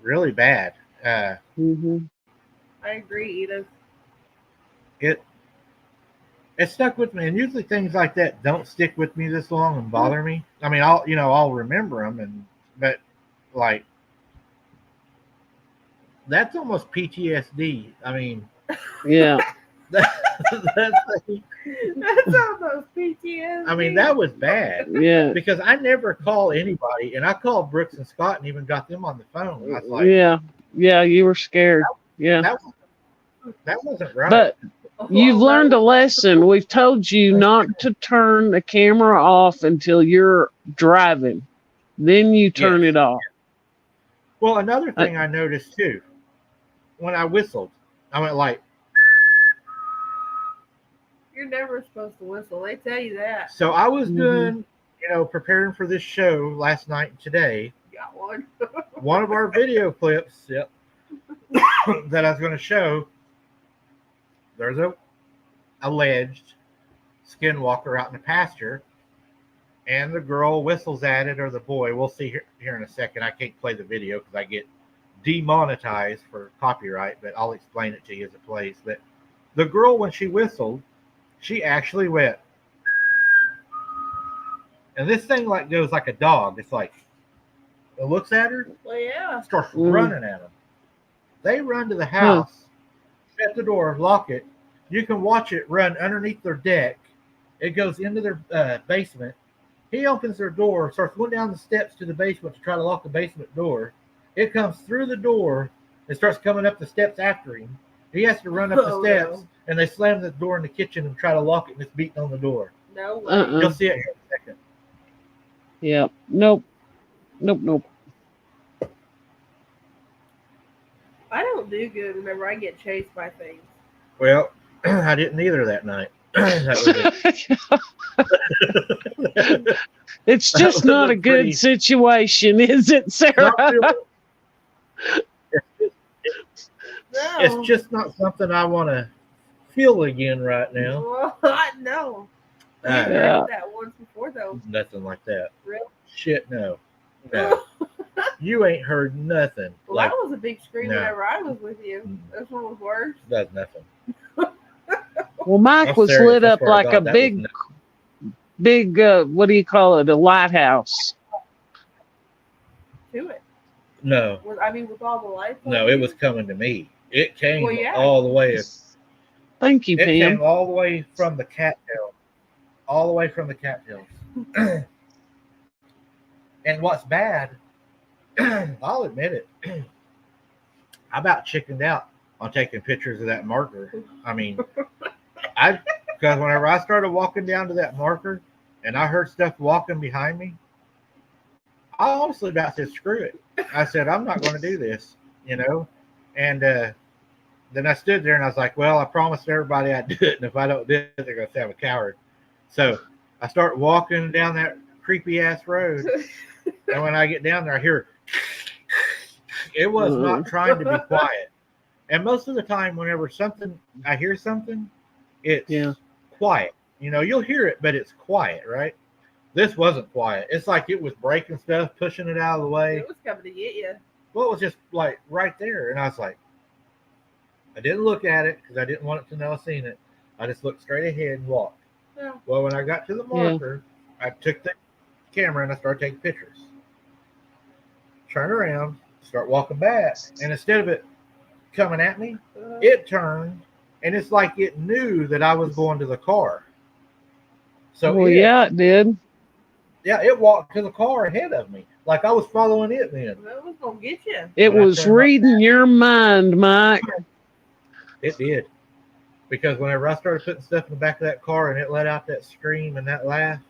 really bad.
Mm-hmm.
I agree, Edith.
It stuck with me, and usually things like that don't stick with me this long and bother me. I mean, I'll remember them, but like that's almost PTSD. I mean,
Yeah.
That's almost PTSD.
I mean, that was bad.
Yeah.
Because I never call anybody, and I called Brooks and Scott and even got them on the phone. I was like,
yeah, you were scared. Yeah.
That wasn't right.
But you've learned a lesson. We've told you not to turn the camera off until you're driving. Then you turn it off.
Well, another thing I noticed too, when I whistled, I went like.
You're never supposed to whistle. They tell you that.
So I was doing, preparing for this show last night and today.
Got one.
One of our video clips, that I was going to show. There's a alleged skinwalker out in the pasture, and the girl whistles at it, or the boy. We'll see here in a second. I can't play the video because I get demonetized for copyright, but I'll explain it to you as it plays. But the girl, when she whistled, she actually went, and this thing like goes like a dog. It's like it looks at her,
Well, yeah.
starts running at them. They run to the house, shut the door, lock it. You can watch it run underneath their deck. It goes into their basement. He opens their door, starts going down the steps to the basement to try to lock the basement door. It comes through the door and starts coming up the steps after him. He has to run up the steps, and they slam the door in the kitchen and try to lock it, and it's beating on the door.
No way.
You'll see it here in a second.
Yeah. Nope.
I don't do good whenever I get chased by things.
Well, I didn't either that night. That was it.
It's just not a good situation, is it, Sarah?
No.
It's just not something I want to feel again right now.
Well, I know. You've heard that once before, though.
Nothing like that.
Really?
Shit, no. You ain't heard nothing.
Well, that was a big scream whenever I was with you. This one was worse.
That's nothing.
Well, Mike was lit up like a big, what do you call it? A lighthouse.
To it.
No.
With all the lights.
No, it was coming to me. It came all the way.
Thank you, Pam.
It came all the way from the cattails. All the way from the cattails. And what's bad, I'll admit it, I about chickened out on taking pictures of that marker. I mean, because whenever I started walking down to that marker and I heard stuff walking behind me, I honestly about said, screw it. I said, I'm not going to do this, And then I stood there and I was like, well, I promised everybody I'd do it. And if I don't do it, they're going to say I'm a coward. So I start walking down that creepy ass road. And when I get down there, I hear it was not trying to be quiet. And most of the time, whenever I hear something, it's quiet. You'll hear it, but it's quiet, right? This wasn't quiet. It's like it was breaking stuff, pushing it out of the way.
It was coming to get you.
Well, it was just like right there. And I was like, I didn't look at it because I didn't want it to know I seen it. I just looked straight ahead and walked. Yeah. Well, when I got to the marker, I took the camera and I started taking pictures. Turn around, start walking back. And instead of it coming at me, it turned, and it's like it knew that I was going to the car. So
it did.
Yeah, it walked to the car ahead of me, like I was following it then.
Well, it was going to get you.
It was reading your mind, Mike.
It did. Because whenever I started putting stuff in the back of that car and it let out that scream and that laugh,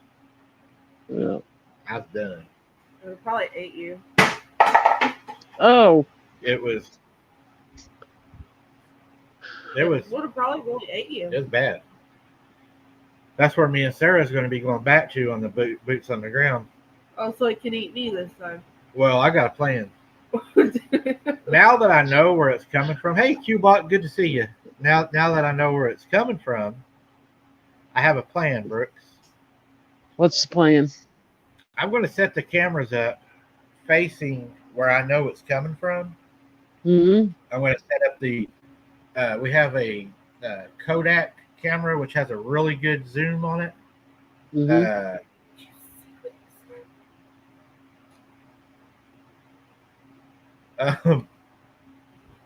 Yeah.
I was done.
It probably ate you.
Oh,
It was
Would have probably really ate you.
it was bad. That's where me and Sarah's going to be going back to on the boots on the ground.
Oh, so it can eat me this time.
Well, I got a plan. Now that I know where it's coming from, hey Q-Bot, good to see you. Now that I know where it's coming from, I have a plan, Brooks.
what's the plan?
I'm going to set the cameras up facing where I know it's coming from.
Mm-hmm.
I'm going to set up the. We have a Kodak camera which has a really good zoom on it.
Mm-hmm.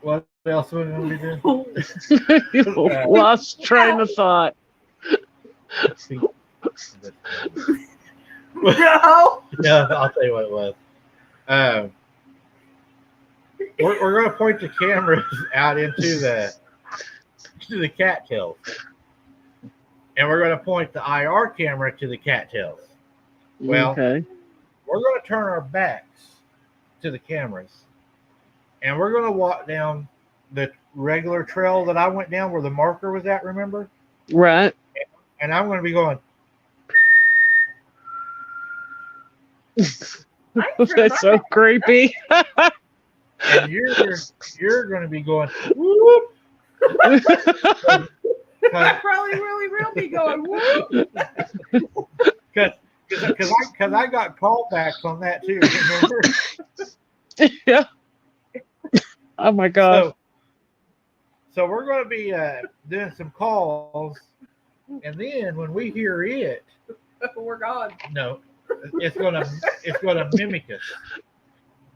What else are we going to be doing?
Lost train of thought.
No.
Yeah, I'll tell you what it was. We're going to point the cameras out into the cattails, and we're going to point the IR camera to the cattails. Well,
Okay.
we're going to turn our backs to the cameras, and we're going to walk down the regular trail that I went down where the marker was at. Remember?
Right.
And I'm going to be going.
That's so creepy.
And you're going to be going. Whoop.
I probably really will be going. Whoop.
Because I got callbacks on that too. Remember?
Yeah. Oh my God.
So we're going to be doing some calls, and then when we hear it,
We're gone.
no, it's gonna mimic us.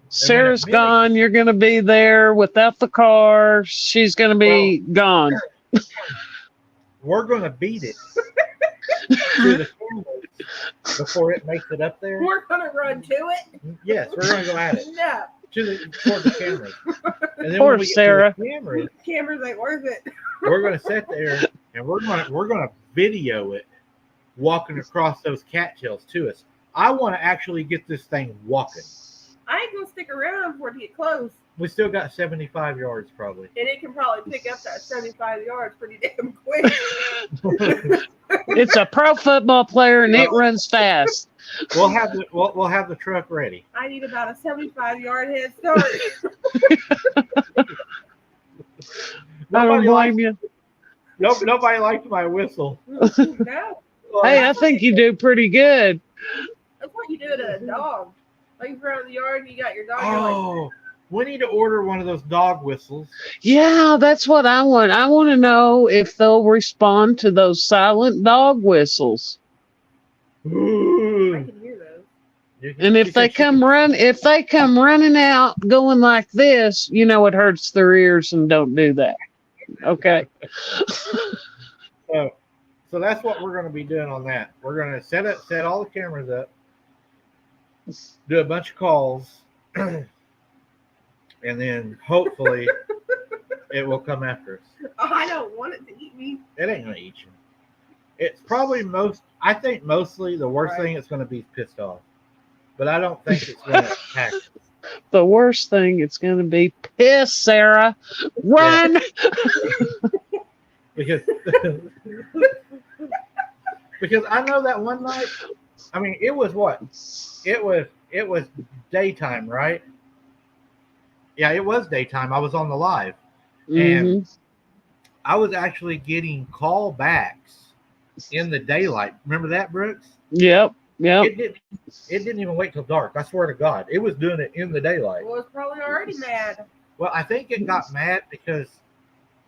Sarah's gone. You're going to be there without the car. She's going to be gone.
We're going to beat it to the cameras before it makes it up there.
We're gonna run to it.
Yes, we're going to go at it
No.
toward the cameras. And then
Poor
when we get
Sarah.
to the cameras,
Cameras ain't worth it.
we're going to sit there and we're going to video it walking across those cattails to us. I want to actually get this thing walking.
I ain't gonna stick around for it to get close.
We still got 75 yards probably.
And it can probably pick up that 75 yards pretty damn quick.
It's a pro football player and it runs fast.
We'll have the truck ready.
I need about a 75-yard head start.
I don't blame you.
Nobody liked my whistle.
No.
Hey, I think you do pretty good.
That's what you do to a dog. Like you're out in the yard and you got your dog.
Oh, we need to order one of those dog whistles.
Yeah, that's what I want. I want to know if they'll respond to those silent dog whistles.
You're like, I can hear those.
And if they come running out going like this, you know it hurts their ears and don't do that. Okay.
So that's what we're going to be doing on that. We're going to set all the cameras up, do a bunch of calls, and then hopefully it will come after us.
Oh, I don't want it to eat me.
It ain't going to eat you. It's probably mostly the worst thing it's going to be pissed off. But I don't think it's going to attack us.
The worst thing it's going to be piss, Sarah. Run.
Yeah. Because I know that one night, I mean, it was what? It was daytime, right? Yeah, it was daytime. I was on the live. And I was actually getting call backs in the daylight. Remember that, Brooks?
Yep.
It didn't even wait till dark. I swear to God. It was doing it in the daylight.
Well, it's probably already mad.
Well, I think it got mad because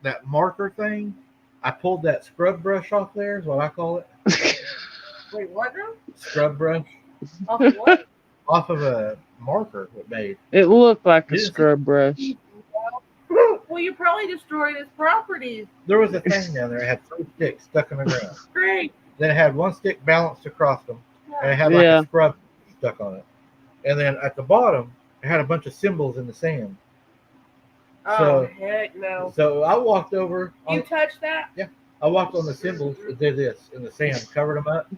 that marker thing, I pulled that scrub brush off there, is what I call it.
Wait, what now?
Scrub brush.
Off of what?
Off of a marker it made.
It looked like a scrub brush.
Well, you probably destroyed his property.
There was a thing down there. It had 3 sticks stuck in the ground.
Great.
Then it had 1 stick balanced across them. And it had like a scrub stuck on it. And then at the bottom, it had a bunch of symbols in the sand.
Oh, heck no.
So I walked over.
You touched that?
I walked on the cymbals and did this in the sand, covered them up,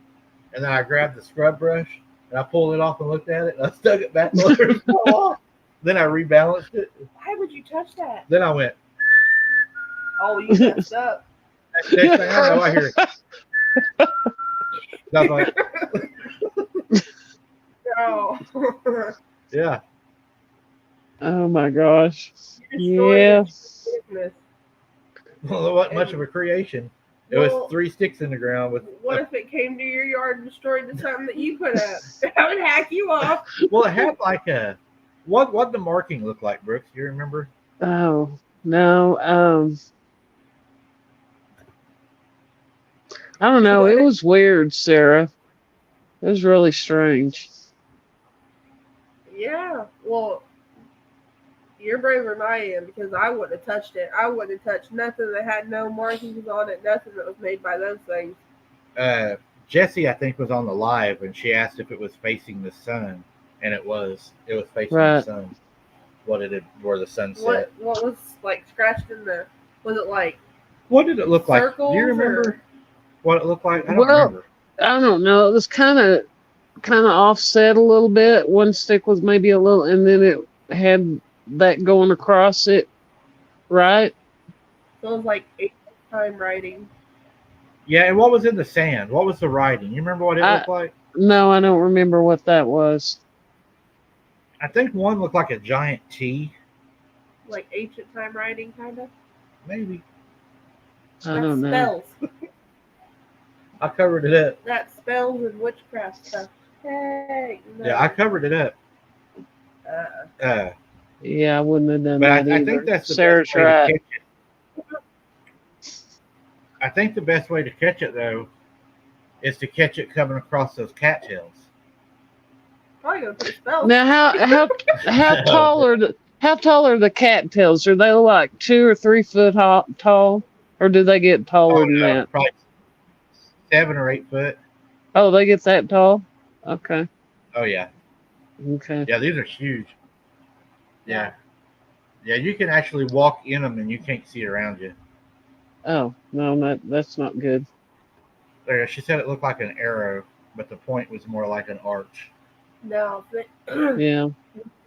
and then I grabbed the scrub brush and I pulled it off and looked at it. And I stuck it back on there. Then I rebalanced it.
Why would you touch that?
Then I went.
Oh, you messed up.
Next thing I know, I hear it. I was like,
Oh.
yeah.
Oh my gosh.
You destroyed
Yeah.
his business.
Well, it wasn't much of a creation. It
Well,
was 3 sticks in the ground with.
What if it came to your yard and destroyed the something that you put up? That would hack you off.
Well, it had like a. What the marking look like, Brooks? You remember?
Oh no. I don't know. It was weird, Sarah. It was really strange.
Yeah. Well, you're braver than I am because I wouldn't have touched it. I wouldn't have touched nothing that had no markings on it, nothing that was made by those things.
Jessie, I think, was on the live and she asked if it was facing the sun, and it was. It was facing
Right.
the sun. Where the sun set.
What was like scratched in the? Was it like
What did it look like? Do
circles?
you remember
or-
what it looked like? I don't
Well,
remember.
I don't know. It was kind of offset a little bit. One stick was maybe a little, and then it had that going across it, right?
So it was like 8 time writing.
Yeah, and what was in the sand? What was the writing? You remember what it looked like?
No, I don't remember what that was.
I think one looked like a giant T.
Like ancient time writing, kind of.
Maybe.
I don't know.
Spells.
I covered it up.
That spells and witchcraft stuff. Hey. No.
Yeah, I covered it up.
Uh,
Yeah, I wouldn't have done
but
that
I
either.
think that's the
Sarah's
best way
right.
to catch it. I think the best way to catch it, though, is to catch it coming across those cattails.
probably gonna put a spell.
Now, how tall are the cattails? Are they like 2 or 3 foot tall, or do they get taller than
no,
that?
probably 7 or 8 foot.
Oh, they get that tall? Okay.
Oh, yeah.
Okay.
Yeah, these are huge. Yeah. Yeah, you can actually walk in them and you can't see around you.
Oh, no, that's not good.
There, she said it looked like an arrow, but the point was more like an arch.
No, but
Yeah.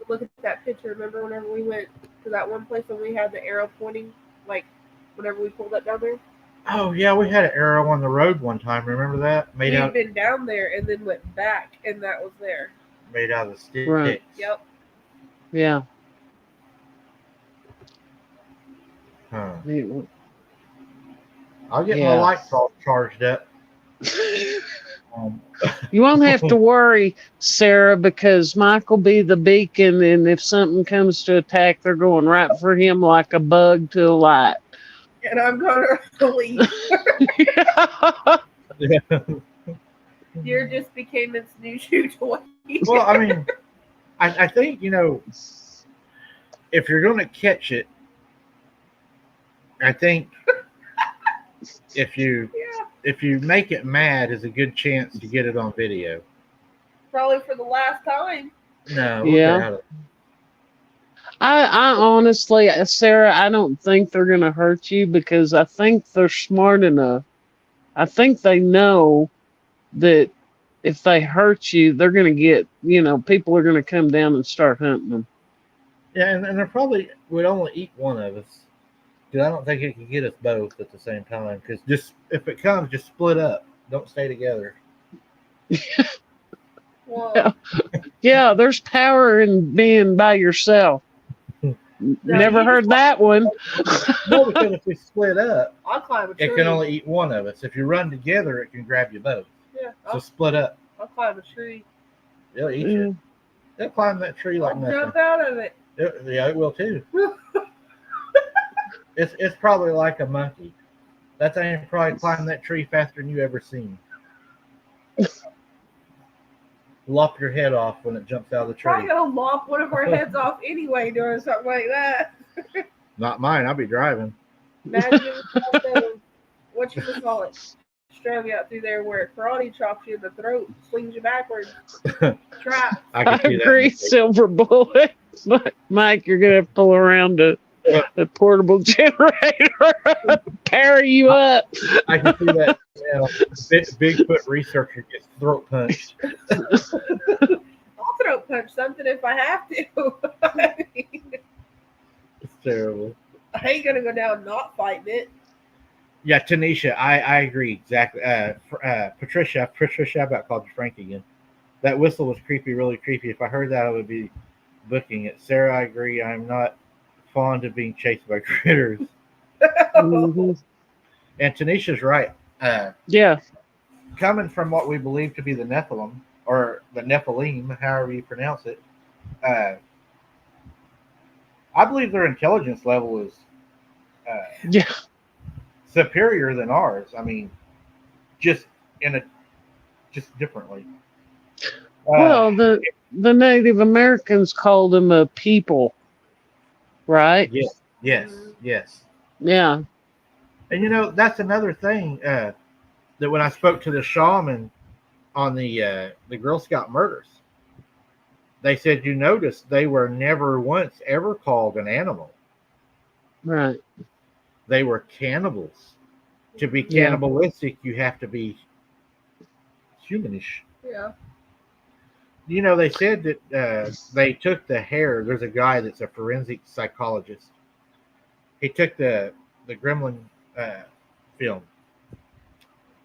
look at that picture. Remember whenever we went to that one place and we had the arrow pointing, like whenever we pulled up down there?
Oh, yeah, we had an arrow on the road one time. Remember that? Made
We'd
out
been down there and then went back, and that was there.
of sticks.
Right.
Yep.
Yeah.
Huh.
You
I'll get my
Yeah.
light bulb charged up.
won't have to worry, Sarah, because Mike will be the beacon, and if something comes to attack, they're going right for him like a bug to a light.
And I'm gonna leave. You just became its new shoe toy.
Well, I mean, I think, if you're going to catch it, I think if you make it mad, is a good chance to get it on video.
Probably for the last time.
No.
Yeah.
look at it.
I honestly, Sarah, I don't think they're going to hurt you because I think they're smart enough. I think they know that if they hurt you, they're going to get, people are going to come down and start hunting them.
Yeah, and they probably would only eat one of us. Because I don't think it could get us both at the same time. Because if it comes, just split up. Don't stay together.
Well,
Yeah, there's power in being by yourself. Never heard that one.
No, because if we split up,
I'll climb a tree.
it can only eat one of us. If you run together, it can grab you both.
Yeah,
So
I'll
split up.
climb a tree.
It'll eat you. They'll climb that tree like
I'll
nothing.
jump out of it.
Yeah, it will too. It's probably like a monkey. That thing probably climbed that tree faster than you ever seen. Lop your head off when it jumps out of the
Probably
tree.
gonna lop one of our heads off anyway doing something like that.
Not mine. I'll be driving.
Imagine what you would call it, strung out through there where it karate chops you in the throat, slings you backwards. Trap.
I
I
can see
agree,
that.
silver bullet. Mike, you're going to have to pull around to The portable generator power you up.
I can see that. Bigfoot researcher gets throat punched.
I'll throat punch something if I have to. I mean,
It's terrible.
I ain't gonna go down not fighting it.
Yeah, Tanisha, I agree exactly. Patricia, I about called you Frank again. That whistle was creepy, really creepy. If I heard that, I would be booking it. Sarah, I agree. I'm not fond of being chased by critters.
Mhm.
And Tanisha's right.
Yeah.
Coming from what we believe to be the Nephilim, or the Nephilim, however you pronounce it, I believe their intelligence level is
Yeah.
superior than ours. I mean, just differently.
Well, the Native Americans called them a people, right?
Yes.
Yeah.
And that's another thing that when I spoke to the shaman on the Girl Scout murders, they said you noticed they were never once ever called an animal.
Right.
They were cannibals. To be
Yeah.
cannibalistic, you have to be humanish.
Yeah.
They said that they took the hair. There's a guy that's a forensic psychologist. He took the Gremlin film,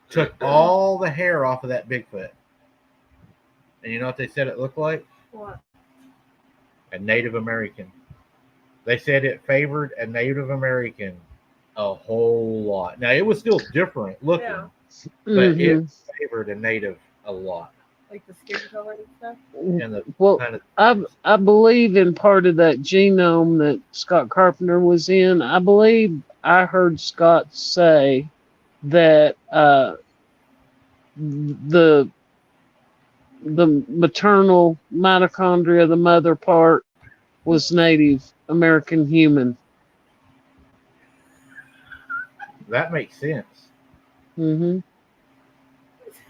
took all the hair off of that Bigfoot. And you know what they said it looked like?
What?
A Native American. They said it favored a Native American a whole lot. Now, it was still different looking,
Yeah.
but it favored a Native a lot.
Like the skin color and stuff?
And the
Well,
kind of
I believe in part of that genome that Scott Carpenter was in. I believe I heard Scott say that the maternal mitochondria, the mother part, was Native American human.
that makes sense.
Mm-hmm.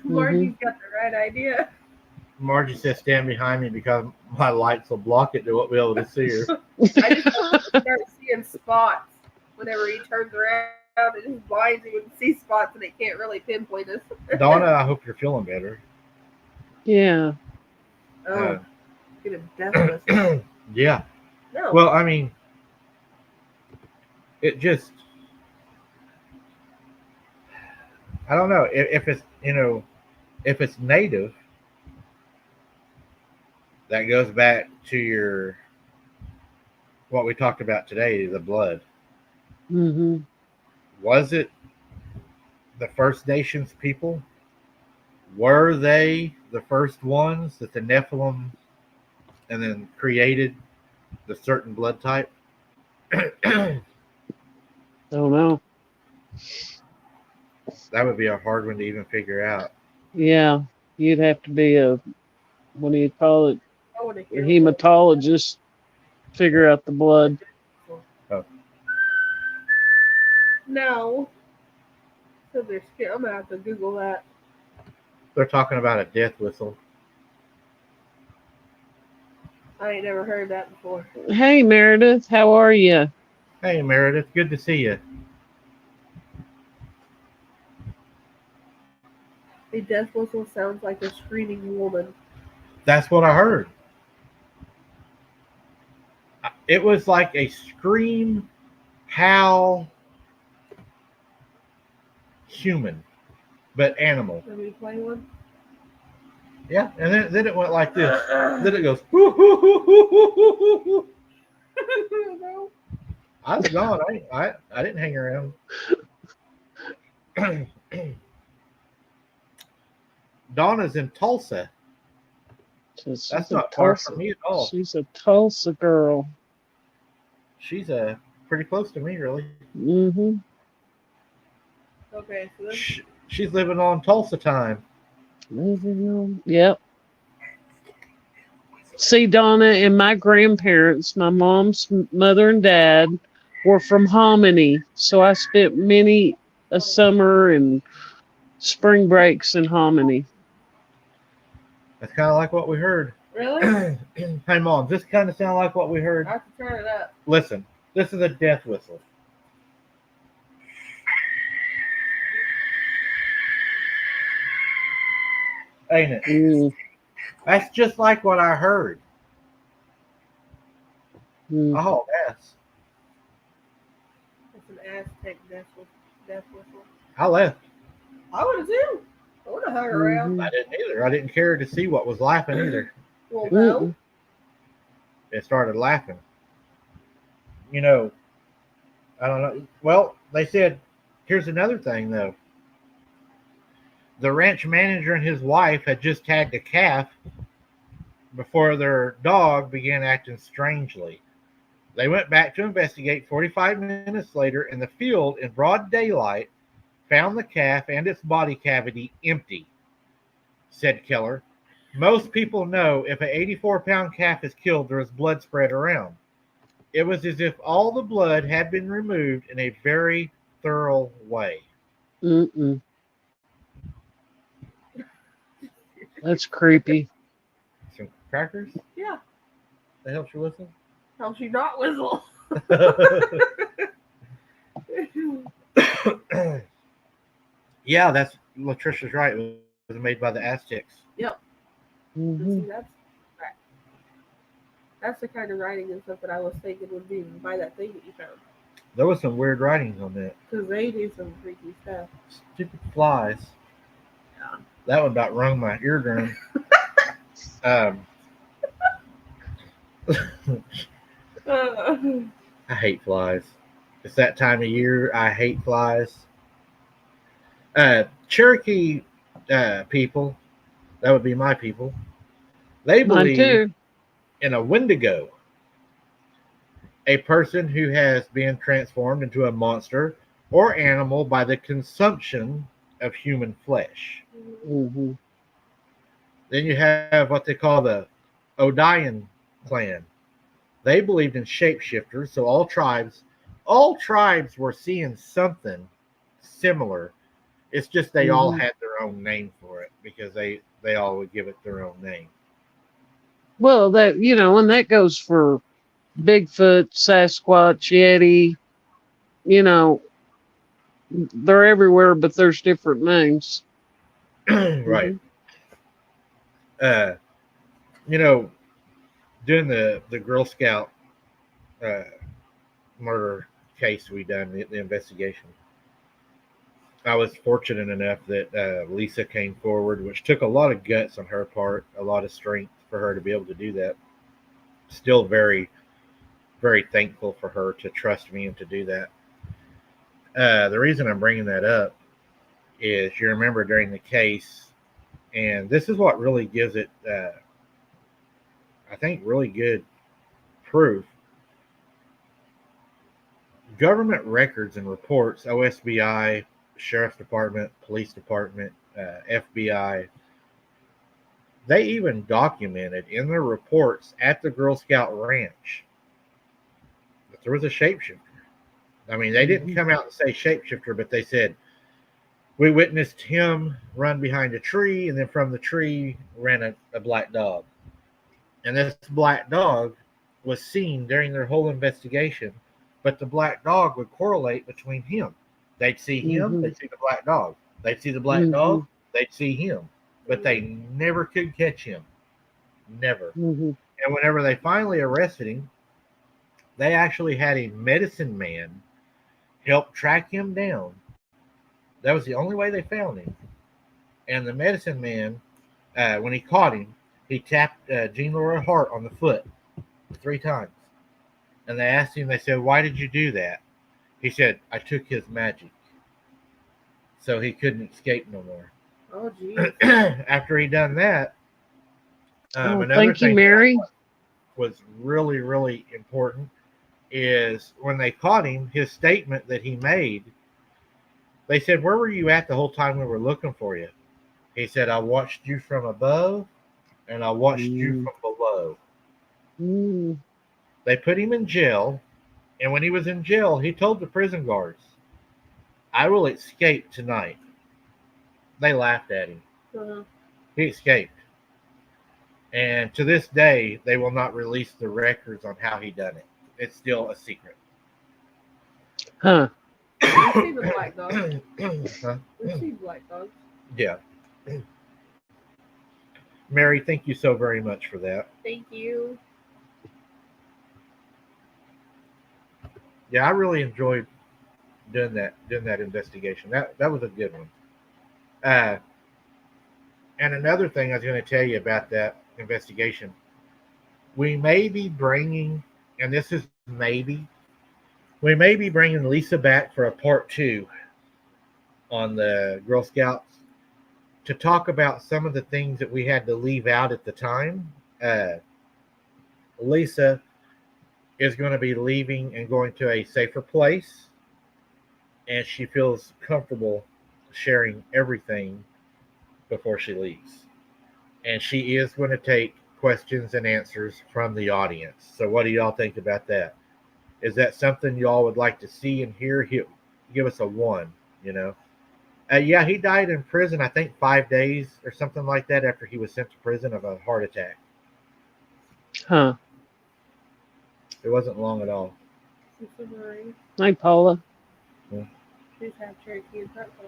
Margie's got the right idea.
Margie says, "Stand behind me because my lights will block it. They won't be able to see her."
I just start seeing spots whenever he turns around. It just blinds you and see spots and it can't really pinpoint us.
Donna, I hope you're feeling better.
Yeah.
Oh, get a death whistle.
Yeah.
No.
Well, I mean, it just, I don't know if it's if it's native. That goes back to your what we talked about today, the blood.
Mm-hmm.
Was it the First Nations people? Were they the first ones that the Nephilim and then created the certain blood type?
Don't know.
That would be a hard one to even figure out.
Yeah. You'd have to be what do you call it?
I want to
A
hear
hematologist. Figure out the blood.
No. So they're scared. I'm going to have to Google that.
They're talking about a death whistle.
I ain't never heard that before.
Hey, Meredith. How are you?
Hey, Meredith. Good to see you.
A death whistle sounds like a screaming woman.
That's what I heard. It was like a scream, howl, human, but animal.
Let me play one.
Yeah, and then it went like this. Then it goes. Hoo, hoo, hoo, hoo, hoo, hoo, hoo. I was gone. I didn't hang around. Donna's in Tulsa. That's not far from me at all.
She's a Tulsa girl.
She's pretty close to me, really.
Mm-hmm.
Okay, so this
She's living on Tulsa time.
Yep. See, Donna, and my grandparents, my mom's mother and dad, were from Hominy, so I spent many a summer and spring breaks in Hominy.
That's kind of like what we heard.
really?
Hey, Mom, this kind of sound like what we heard.
I have to turn it up.
Listen, This is a death whistle. Ain't it?
Mm,
That's just like what I heard.
mm.
Oh, yes.
It's an Aztec death whistle.
I left.
I would have too. I would have hung around.
I didn't either. I didn't care to see what was laughing either.
Well, no.
It started laughing. You know, I don't know. Well, they said, here's another thing, though. The ranch manager and his wife had just tagged a calf before their dog began acting strangely. They went back to investigate 45 minutes later in the field in broad daylight, found the calf and its body cavity empty, said Keller. Most people know if an 84-pound calf is killed, there is blood spread around. It was as if all the blood had been removed in a very thorough way.
Mm-mm. That's creepy.
Some crackers?
Yeah.
That helps you listen?
Helps you not whistle.
Yeah, that's Latricia's right. It was made by the Aztecs.
Yep.
Mhm.
See, that's the kind of writing and stuff that I was thinking would be by that thing that you found.
There was some weird writings on that.
Because they do some freaky stuff.
Stupid flies.
Yeah.
That one about rung my eardrum. I hate flies. It's that time of year. I hate flies. Cherokee people, that would be my people, they
Mine
believe
too.
in a Wendigo, a person who has been transformed into a monster or animal by the consumption of human flesh.
Mm-hmm.
Then you have what they call the Odian clan. They believed in shapeshifters, so all tribes were seeing something similar. It's just they all had their own name for it because they all would give it their own name.
Well, that and that goes for Bigfoot, Sasquatch, Yeti. They're everywhere, but there's different names.
Right. You know, doing the Girl Scout murder case we done, the investigation, I was fortunate enough that Lisa came forward, which took a lot of guts on her part, a lot of strength for her to be able to do that. Still very, very thankful for her to trust me and to do that. The reason I'm bringing that up is you remember during the case, and this is what really gives it, I think, really good proof. Government records and reports, OSBI, Sheriff's Department, Police Department, FBI, they even documented in their reports at the Girl Scout Ranch that there was a shapeshifter. I mean, they didn't come out and say shapeshifter, but they said, we witnessed him run behind a tree, and then from the tree ran a black dog. And this black dog was seen during their whole investigation, but the black dog would correlate between him. They'd see him, they'd see the black dog. They'd see the black dog, they'd see him. But they never could catch him. Never. And whenever they finally arrested him, they actually had a medicine man help track him down. That was the only way they found him. And the medicine man, when he caught him, he tapped Jean Laura Hart on the foot 3 times. And they asked him, they said, why did you do that? He said, I took his magic. So he couldn't escape no more.
Oh, geez.
After he done that, another
thank you,
thing
Mary.
was really, really important is when they caught him, his statement that he made, they said, where were you at the whole time we were looking for you? He said, I watched you from above and I watched you from below. They put him in jail, and when he was in jail, he told the prison guards, I will escape tonight. They laughed at him. He escaped. And to this day, they will not release the records on how he done it. It's still a secret.
Huh.
We've seen the black dog.
Huh?
We've seen black dogs.
Yeah. Mary, thank you so very much for that.
Thank you.
Yeah, I really enjoyed doing that investigation. That was a good one. And another thing I was going to tell you about that investigation, we may be bringing, and this is maybe, we may be bringing Lisa back for a part 2 on the Girl Scouts to talk about some of the things that we had to leave out at the time. Lisa is going to be leaving and going to a safer place, and she feels comfortable sharing everything before she leaves. And she is going to take questions and answers from the audience. So what do y'all think about that? Is that something y'all would like to see and hear? Give us a 1, you know. Yeah, he died in prison, I think 5 days or something like that after he was sent to prison of a heart attack.
Huh.
It wasn't long at all.
Hi, Paula.
She's half Cherokee and Choctaw.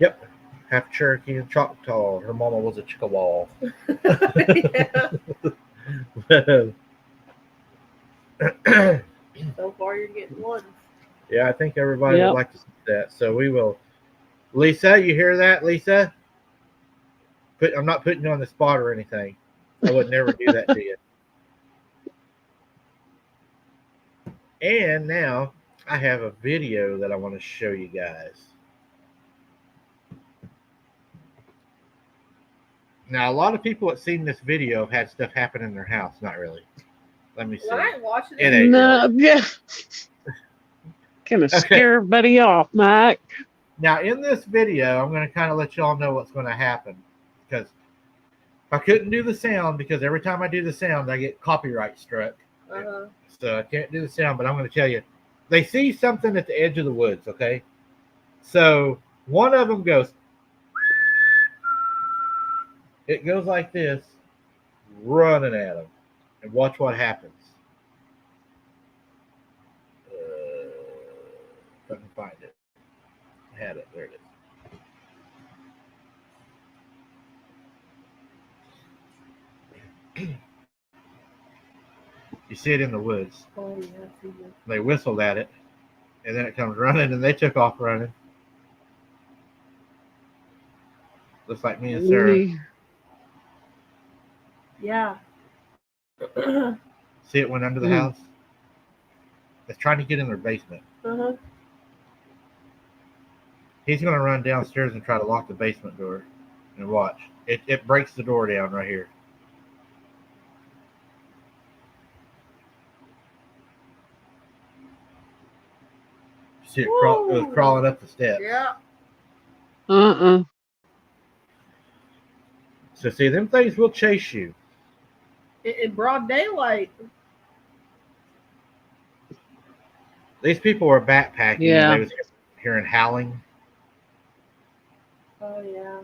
Yep. Half Cherokee and Choctaw. Her mama was a Chickasaw.
So far, you're getting 1.
Yeah, I think everybody would like to see that. So we will. Lisa, you hear that, Lisa? I'm not putting you on the spot or anything. I would never do that to you. And now I have a video that I want to show you guys. Now, a lot of people that seen this video have had stuff happen in their house. Not really. Let me see.
When I watched it,
It ain't
No, yeah. Gonna scare everybody off, Mike.
Now, in this video, I'm going to kind of let y'all know what's going to happen. Because I couldn't do the sound, because every time I do the sound, I get copyright struck. So I can't do the sound, but I'm going to tell you. They see something at the edge of the woods, okay? So one of them goes. It goes like this, running at them. And watch what happens. If I can find it. I had it. There it is. You see it in the woods.
Oh, yeah, I see it.
They whistled at it, and then it comes running, and they took off running. Looks like me and Sarah.
Yeah.
See it went under the house? It's trying to get in their basement. He's going to run downstairs and try to lock the basement door. And watch. It breaks the door down right here. See it, it was crawling up the steps.
Yeah.
So see, them things will chase you.
In broad daylight.
These people were backpacking.
Yeah.
And they was hearing howling.
Oh, yeah.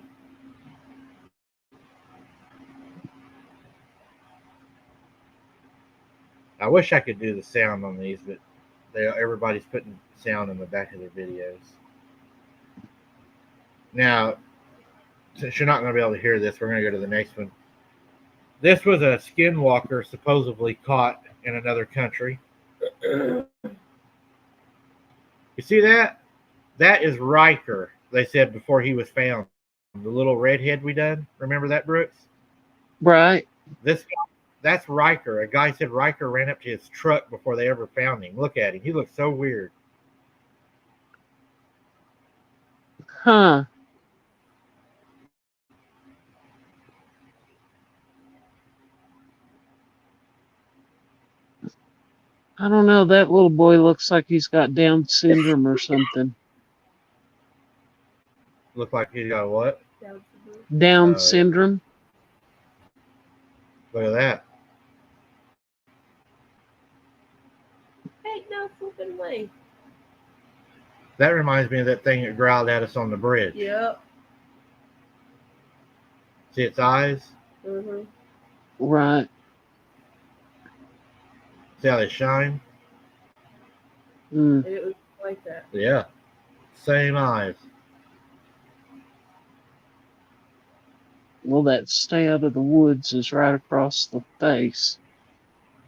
I wish I could do the sound on these, but everybody's putting sound in the back of their videos. Now, since you're not going to be able to hear this, we're going to go to the next one. This was a skinwalker supposedly caught in another country. You see that? That is Riker, they said before he was found. The little redhead we done. Remember that, Brooks?
Right.
That's Riker. A guy said Riker ran up to his truck before they ever found him. Look at him. He looks so weird.
Huh. I don't know. That little boy looks like he's got Down syndrome or something.
Look like he's got what?
Down syndrome.
Look at that.
Ain't no flipping way.
That reminds me of that thing that growled at us on the bridge.
Yep.
See its eyes?
Right.
See how they shine?
Mm.
And it was like that.
Yeah. Same eyes.
Well, that stay out of the woods is right across the face.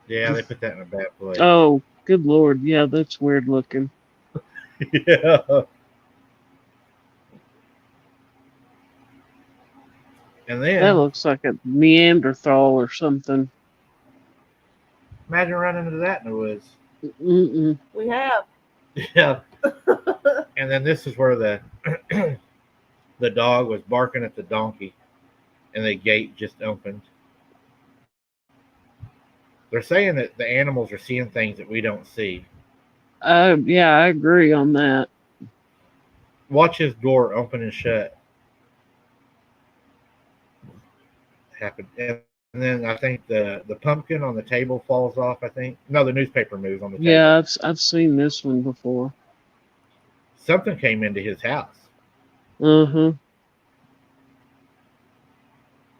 Yeah, they put that in a bad place.
Oh, good Lord. Yeah, that's weird looking.
Yeah. And
That
then
looks like a Neanderthal or something.
imagine running into that in the woods.
Mm-mm.
We have.
Yeah. And then this is where the the dog was barking at the donkey, and the gate just opened. They're saying that the animals are seeing things that we don't see.
Yeah, I agree on that.
Watch his door open and shut. Happen. And then I think the pumpkin on the table falls off. I think no, the newspaper moves on the table.
Yeah, I've seen this one before.
Something came into his house
Uh-huh.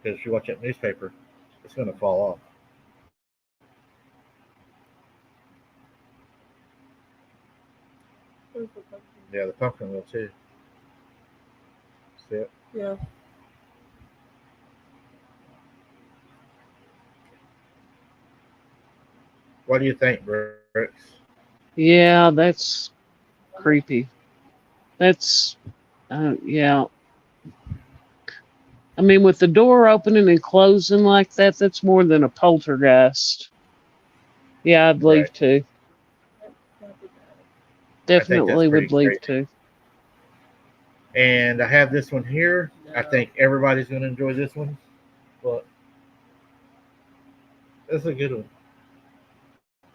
because if you watch that newspaper, it's going to fall off. Yeah, the pumpkin will too. See it?
Yeah.
What do you think, Brooks?
Yeah, that's creepy. That's, yeah. I mean, with the door opening and closing like that, that's more than a poltergeist. Yeah, I'd leave
Right.
too.
I think that's
Definitely
pretty
would leave
crazy.
too.
And I have this one here. I think everybody's going to enjoy this one. But this is a good one.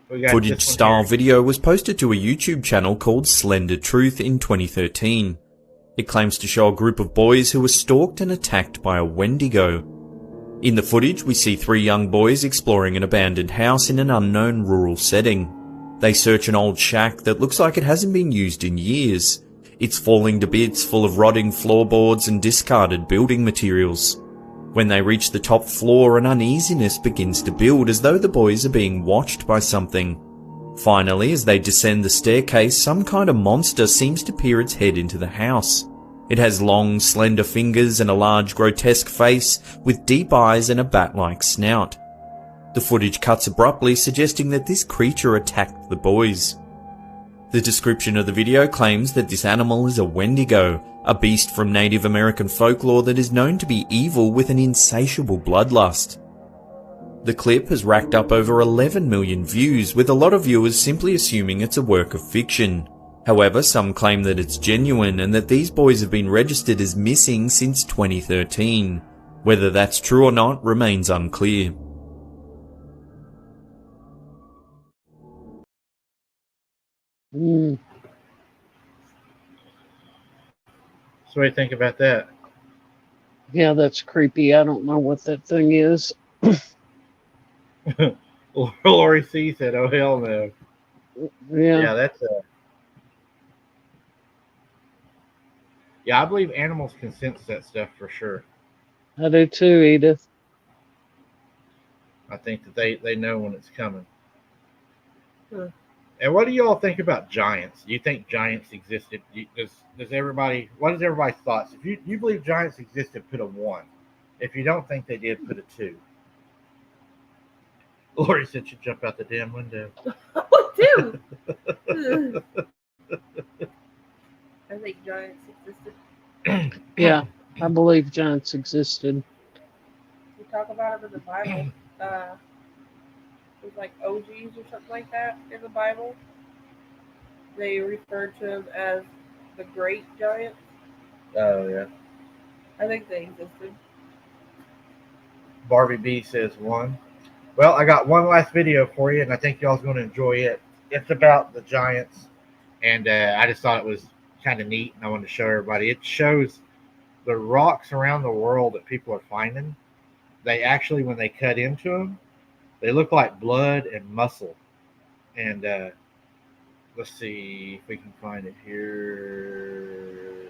We got
Footage
this one
style
here.
video was posted to a YouTube channel called Slender Truth in 2013. It claims to show a group of boys who were stalked and attacked by a Wendigo. In the footage, we see 3 young boys exploring an abandoned house in an unknown rural setting. They search an old shack that looks like it hasn't been used in years. It's falling to bits, full of rotting floorboards and discarded building materials. When they reach the top floor, an uneasiness begins to build as though the boys are being watched by something. Finally, as they descend the staircase, some kind of monster seems to peer its head into the house. It has long, slender fingers and a large, grotesque face with deep eyes and a bat-like snout. The footage cuts abruptly, suggesting that this creature attacked the boys. The description of the video claims that this animal is a Wendigo, a beast from Native American folklore that is known to be evil with an insatiable bloodlust. The clip has racked up over 11 million views, with a lot of viewers simply assuming it's a work of fiction. However, some claim that it's genuine and that these boys have been registered as missing since 2013. Whether that's true or not remains unclear.
Mm.
So what do you think about that?
Yeah, that's creepy. I don't know what that thing is.
Lori C said, "Oh hell no." Yeah, that's a. Yeah, I believe animals can sense that stuff for sure.
I do too, Edith.
I think that they know when it's coming.
Hmm.
And what do you all think about giants? Do you think giants existed? Does everybody? What is everybody's thoughts? If you believe giants existed, put a 1. If you don't think they did, put a 2. Lori said she'd jump out the damn window.
What do? I think giants existed.
Yeah, I believe giants existed.
We talk about them in the Bible. There's like OGs or something like that in the Bible. They refer to them as the great giants.
Oh yeah.
I think they existed.
Barbie B says 1. Well, I got one last video for you, and I think y'all's going to enjoy it. It's about the giants, and I just thought it was kind of neat, and I wanted to show everybody. It shows the rocks around the world that people are finding. They actually, when they cut into them, they look like blood and muscle. And let's see if we can find it here.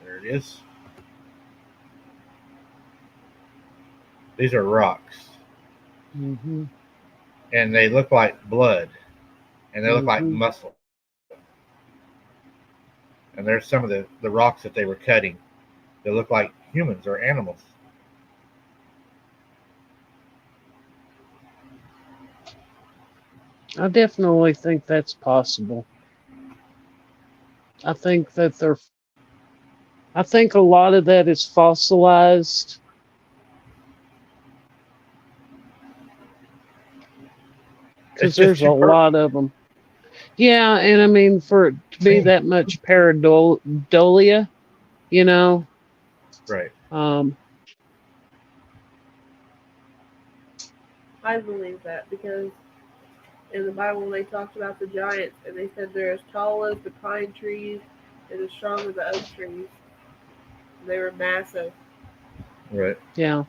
There it is. These are rocks.
Mm-hmm.
And they look like blood. And they look like
Mhm.
muscle. And there's some of the rocks that they were cutting that look like humans or animals.
I definitely think that's possible. I think that I think a lot of that is fossilized.
It's
Because
just
there's a
too perfect.
lot of them. Yeah, and I mean, for it to be that much pareidolia, you know,
Right.
um,
I believe that because in the Bible they talked about the giants and they said they're as tall as the pine trees and as strong as the oak trees. They were massive.
Right.
yeah.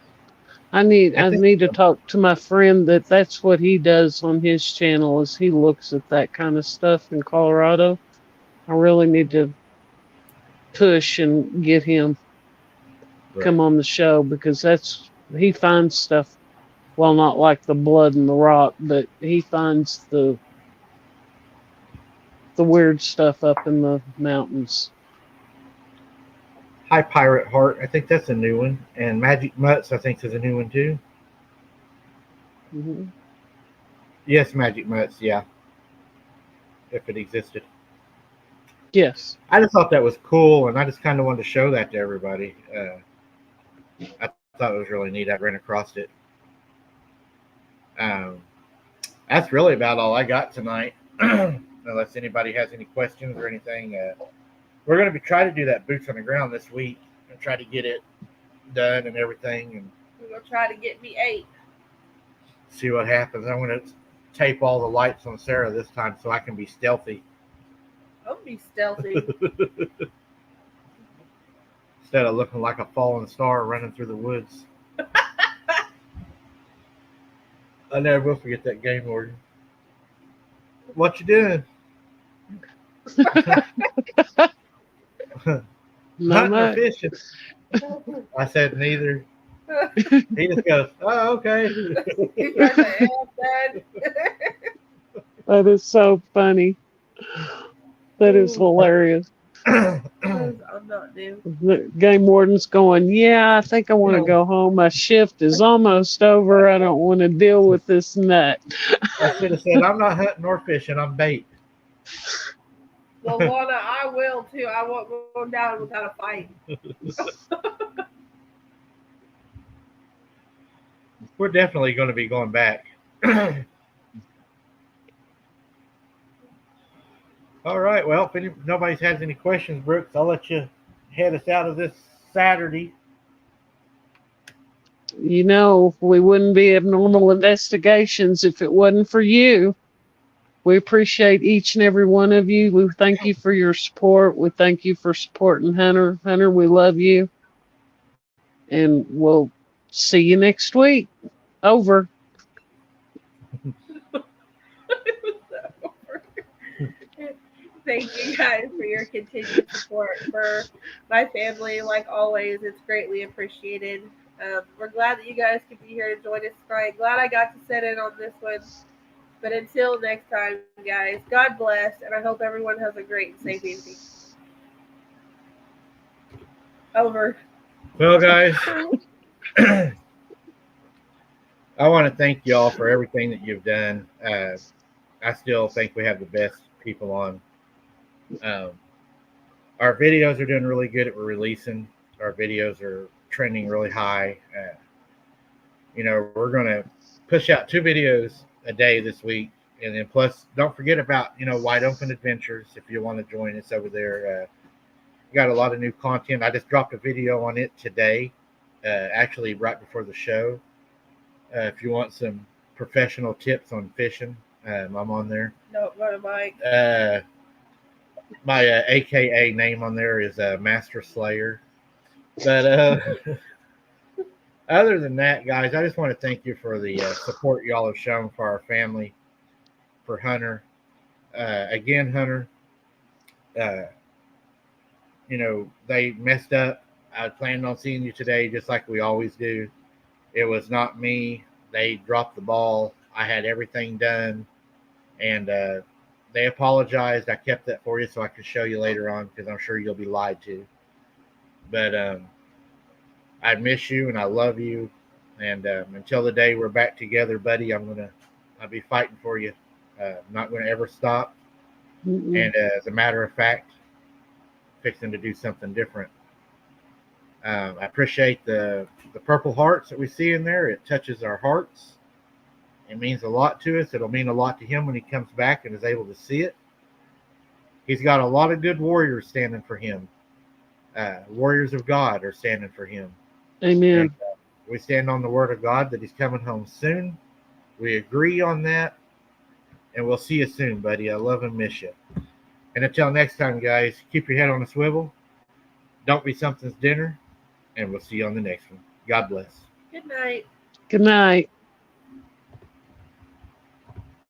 I
I
think
need to talk to my friend that's what he does on his channel is he looks at that kind of stuff in Colorado. I really need to push and get him
right.
come on the show because he finds stuff. Well, not like the blood in the rock, but he finds the weird stuff up in the mountains.
High Pirate Heart. I think that's a new one. And Magic Mutts, I think, is a new one too.
Hmm.
Yes, Magic Mutts. Yeah, if it existed.
Yes.
I just thought that was cool, and I just kind of wanted to show that to everybody. I thought it was really neat. I ran across it. Um, that's really about all I got tonight. Unless anybody has any questions or anything, we're going to be trying to do that boots on the ground this week and try to get it done and everything, and
We're gonna try to get me 8.
see what happens. I'm going to tape all the lights on Sarah this time so I can be stealthy
I'm gonna be stealthy.
instead of looking like a fallen star running through the woods. I never will forget that game warden. What you doing?
Not
Hunting or
much.
fishing? I said neither. He just goes, "Oh, okay."
You got the hell done.
That is so funny. That is hilarious.
I'm not new.
The game warden's going, yeah, I think I want to go home. My shift is almost over. I don't want to deal with this nut.
I should have said, "I'm not hunting or fishing. I'm bait."
Well, Lana, I will too. I won't go down without a fight.
We're definitely going to be going back. All right. Well, if nobody has any questions, Brooks, I'll let you head us out of this Saturday.
You know, we wouldn't be abnormal investigations if it wasn't for you. We appreciate each and every one of you. We thank you for your support. We thank you for supporting Hunter. Hunter, we love you. And we'll see you next week. Over.
Thank you guys for your continued support for my family. Like always, it's greatly appreciated. We're glad that you guys could be here to join us tonight. Glad I got to sit in on this one. But until next time, guys, God bless, and I hope everyone has a great and safe evening. Over.
Well, guys, I want to thank you all for everything that you've done. I still think we have the best people on. Our videos are doing really good at releasing. Our videos are trending really high. We're going to push out 2 videos a day this week. And then plus, don't forget about, Wide Open Adventures if you want to join us over there. Got a lot of new content. I just dropped a video on it today, actually right before the show. If you want some professional tips on fishing, I'm on there.
No, go to Mike.
My AKA name on there is Master Slayer. But other than that, guys, I just want to thank you for the support y'all have shown for our family, for Hunter. Again, Hunter, they messed up. I planned on seeing you today just like we always do. It was not me. They dropped the ball. I had everything done. And They apologized. I kept that for you so I could show you later on because I'm sure you'll be lied to. But I miss you and I love you. And until the day we're back together, buddy, I'll be fighting for you. I'm not going to ever stop.
Mm-mm.
And as a matter of fact, fixing to do something different. I appreciate the purple hearts that we see in there. It touches our hearts. It means a lot to us. It'll mean a lot to him when he comes back and is able to see it. He's got a lot of good warriors standing for him. Warriors of God are standing for him.
Amen.
And, we stand on the word of God that he's coming home soon. We agree on that. And we'll see you soon, buddy. I love and miss you. And until next time, guys, keep your head on a swivel. Don't be something's dinner. And we'll see you on the next one. God bless.
Good night.
Good night.